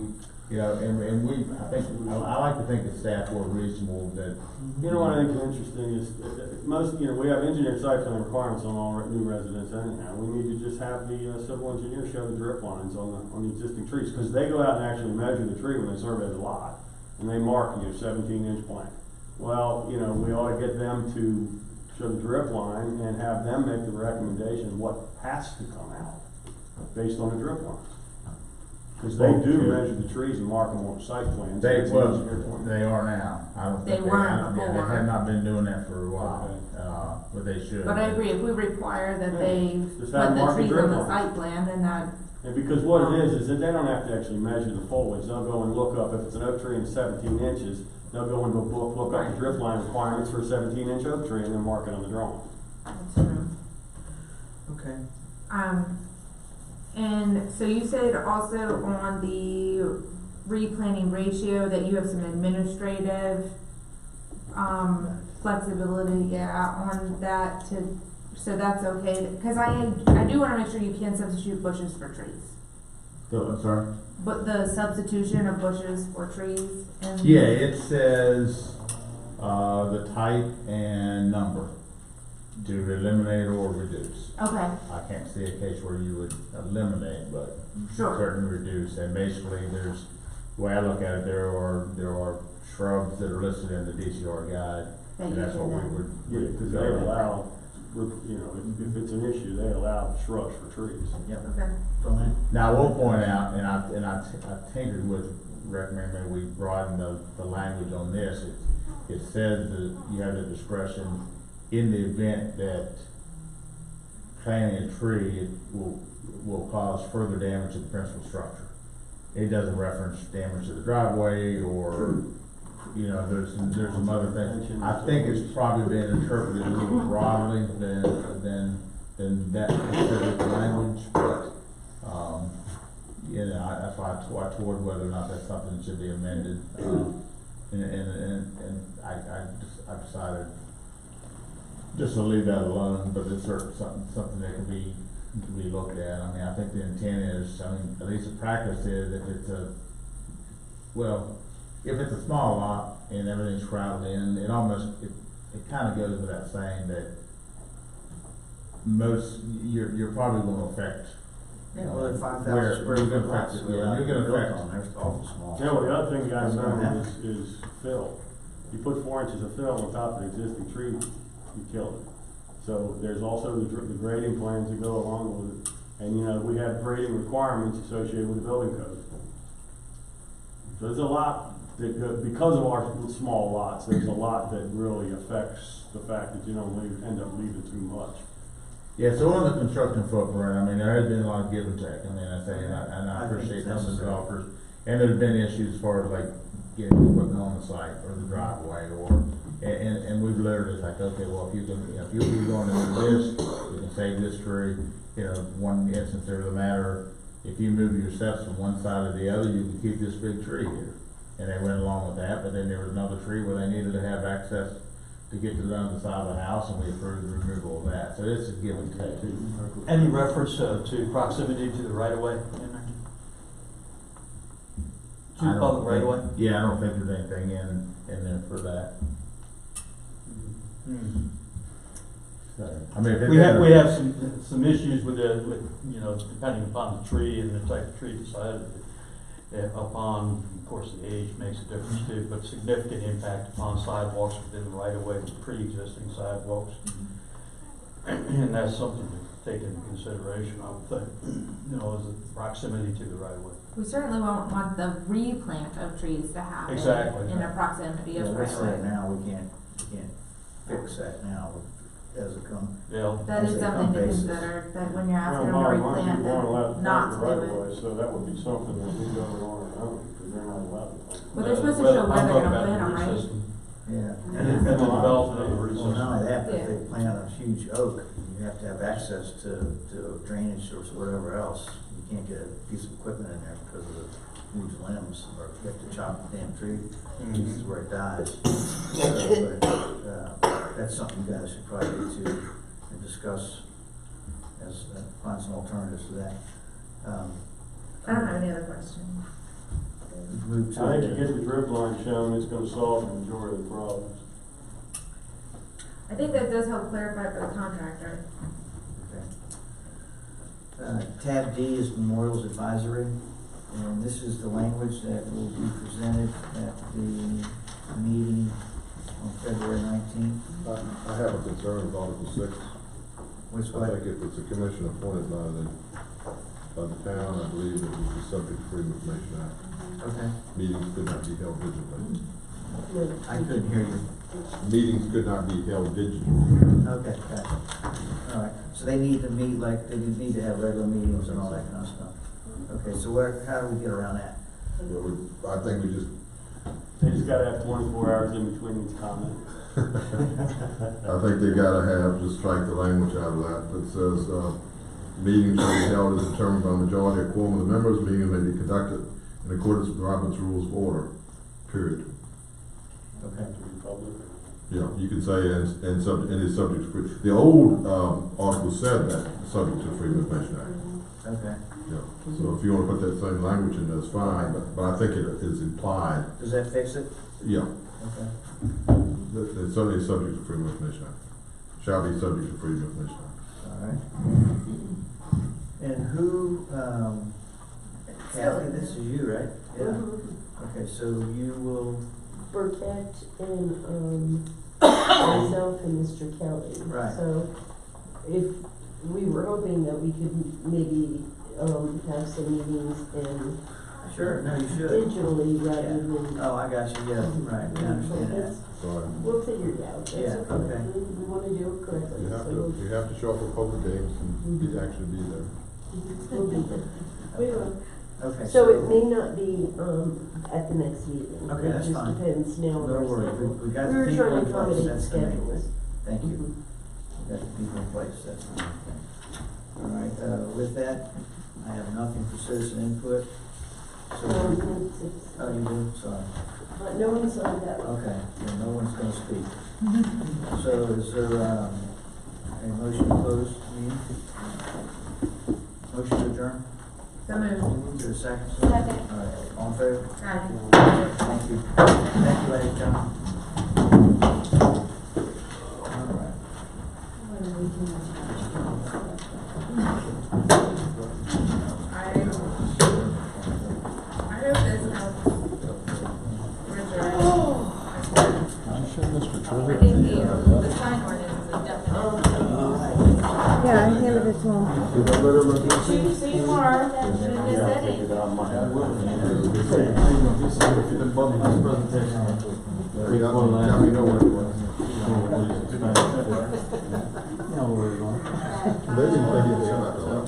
S7: you know, and we, I like to think the staff were reasonable that.
S2: You know what I think is interesting is, most, we have engineered site plan requirements on all new residents anyhow. We need to just have the civil engineer show the drip lines on the existing trees, because they go out and actually measure the tree when they survey the lot, and they mark, 17-inch blank. Well, we ought to get them to show the drip line and have them make the recommendation what has to come out based on the drip lines. Because they do measure the trees and mark them on the site plans.
S7: They
S2: It's an engineer
S7: well,
S2: point.
S7: they are now. I don't
S4: They
S7: think
S4: weren't
S7: yeah, they
S4: before.
S7: have not been doing that for a while, but they should.
S4: But I agree, if we require that they
S2: Just
S4: put
S2: have
S4: the
S2: marked
S4: trees
S2: drip
S4: on the
S2: lines.
S4: site plan, then that,
S2: And because what it is that they don't have to actually measure the foliage, they'll go and look up, if it's an oak tree and 17 inches, they'll go and look up the drip line requirements for a 17-inch oak tree and then mark it on the drawing.
S4: that's true.
S1: Okay.
S4: And so you said also on the replanting ratio that you have some administrative, flexibility, on that so that's okay, cause I do wanna make sure you can substitute bushes for trees.
S7: I'm sorry?
S4: But the substitution of bushes for trees and.
S7: Yeah, it says, the type and number to eliminate or reduce.
S4: Okay,
S7: I can't see a case where you would eliminate, but
S4: sure,
S7: certainly reduce, and basically the way I look at it, there are shrubs that are listed in the DCR guide,
S4: that
S7: and
S4: you
S7: that's what we
S4: can,
S7: would.
S2: Yeah, because they allow, if it's an issue, they allow shrubs for trees.
S1: Yep.
S4: okay,
S1: Brian?
S7: Now, I will point out, and I tinkered with recommending we broaden the language on this. it says that you have the discretion in the event that planting a tree will cause further damage to the principal structure. It doesn't reference damage to the driveway or, you know, there's some other things. I think it's probably been interpreted a little broadly than that specific language, but, you know, that's why I toured whether or not that's something that should be amended. And I decided just to leave that alone, but it's something that can be looked at. I mean, I think the intent is, I mean, at least the practice is if it's a small lot and everything's crowded in, it kind of goes without saying that you're probably going to affect.
S1: Yeah, well, they're 5,000
S7: where
S1: square
S7: you're
S1: foot
S7: gonna
S1: lots,
S7: affect,
S1: so
S7: yeah, you're gonna
S1: built
S7: affect.
S1: on, they're awful small.
S2: Yeah, well, the other thing you guys
S1: That's gonna
S2: know
S1: happen.
S2: is fill. You put 4 inches of fill on top of the existing tree, you kill it. So there's also the grading plans that go along with it. And, you know, we have grading requirements associated with the building code. So there's a lot that, because of our small lots, there's a lot that really affects the fact that you don't end up leaving too much.
S7: Yeah, so on the construction footprint, I mean, there has been a lot of give and take. I mean, I say, and I
S1: I think
S7: appreciate
S1: it's
S7: some of the
S1: necessary.
S7: developers. And there's been issues as far as like getting equipment on the site or the driveway and we've literally it's like, okay, well, if you're going to do this, you can save this tree. You know, one instance there was a matter, if you move your steps from one side to the other, you can keep this big tree here. And they went along with that, but then there was another tree where they needed to have access to get to the other side of the house, and we approved the removal of that. So it's a give and take.
S10: Any reference to proximity to the right of way in there?
S7: I
S10: To
S7: don't
S10: public right of way?
S7: think- Yeah, I don't think there's anything in there for that. So, I mean, if it's
S10: We
S7: in
S10: have
S7: a-
S10: some issues with you know, depending upon the tree and the type of tree decided upon, of course, the age makes a difference too, but significant impact upon sidewalks within the right of way with pre-existing sidewalks. And that's something to take into consideration, I would think, you know, is the proximity to the right of way.
S4: We certainly won't want the replant of trees to happen
S10: Exactly.
S4: in a proximity
S1: Yeah,
S4: of
S1: that's
S4: right
S1: that
S4: of way.
S1: now, we can't fix that now as it comes.
S10: Yeah.
S4: That is
S1: As they
S4: something
S1: come
S4: to
S1: basis.
S4: consider, that when you're asking them
S2: Well,
S4: to
S2: a lot of
S4: replant,
S2: people aren't allowed to
S4: then not
S2: plant
S4: to
S2: the right
S4: do
S2: of
S4: it.
S2: way, so that would be something that we go on our own, because they're not allowed to plant.
S4: But they're supposed to
S10: Well,
S4: show where
S10: I'm
S4: they're
S10: talking
S4: gonna
S10: about
S4: plant them,
S10: the root
S4: right?
S10: system.
S1: Yeah.
S10: And the development of the root
S1: Well, not
S10: system.
S1: only that, but if
S4: Yeah.
S1: they plant a huge oak, you have to have access to drainage or whatever else. You can't get a piece of equipment in there because of the huge limbs, or you have to chop the damn tree, pieces where it dies. That's something you guys should probably get to and discuss as, find some alternatives to that.
S4: I don't have any other questions.
S1: Move to.
S2: I think you get the drip line shown, it's gonna solve the majority of the problems.
S4: I think that does help clarify for the contractor.
S1: Okay. Tab D is Memorials Advisory, and this is the language that will be presented at the meeting on February 19th.
S6: I have a concern with Article 6.
S1: Which
S6: I
S1: way?
S6: think if it's a commission appointed by the town, I believe it would be subject to Freedom of Information Act.
S1: Okay,
S6: Meetings could not be held digitally.
S1: I couldn't hear you.
S6: Meetings could not be held digitally.
S1: Okay, gotcha. All right, so they need to meet, like, they need to have regular meetings and all that kind of stuff. Okay, so how do we get around that?
S6: I think we just,
S2: They just gotta have 24 hours in between each comment.
S6: I think they gotta have, just strike the language out of that, that says, meetings shall be held as determined by a majority or quorum of the members, meetings may be conducted in accordance with Robert's Rules of Order, period.
S1: Okay.
S6: Yeah, you can say, and is subject to free, the old, article said that, subject to the Freedom of Information Act.
S1: Okay.
S6: Yeah, so if you wanna put that same language in, that's fine, but I think it is implied,
S1: Does that fix it?
S6: yeah,
S1: Okay.
S6: that it's certainly subject to Freedom of Information Act. Shall be subject to Freedom of Information Act.
S1: All right. And who, Kathy, this is you, right? Yeah. Okay, so you will,
S12: Burkett and, myself and Mr. Kelly.
S1: Right.
S12: So if we were hoping that we could maybe, have some meetings and
S1: Sure, no, you should.
S12: digitally rather than.
S1: Oh, I got you, yeah, right, I understand that.
S6: Sorry.
S12: We'll figure it out, that's
S1: Yeah, okay.
S12: We wanna do it correctly,
S6: You have
S12: so
S6: to, you have to show up for public games and be, actually be there.
S12: we'll be there. We will.
S1: Okay,
S12: So it may not be, at the next meeting.
S1: Okay, that's fine.
S12: It just depends now on
S1: No
S12: our
S1: worries,
S12: schedule.
S1: we got the
S12: were
S1: people
S12: trying
S1: in
S12: to
S1: place,
S12: accommodate
S1: that's the main
S12: schedules.
S1: thing. Thank you. We got the people in place, that's fine. All right, with that, I have nothing for citizen input. So, oh, you do, sorry.
S12: No one signed that.
S1: Okay, then no one's gonna speak. So is there, a motion to close the meeting? Motion to adjourn?
S4: So moved.
S1: Is there a second?
S9: Second.
S1: All right, all in favor?
S4: Aye.
S1: Thank you. Thank you, ladies and gentlemen. All right.
S4: I hope this helps. Richard. I think the sign ordinance is a definite.
S9: Yeah, I handed it to him.
S4: See you tomorrow. Shouldn't miss any.
S6: Now we know what it was. They didn't think it was about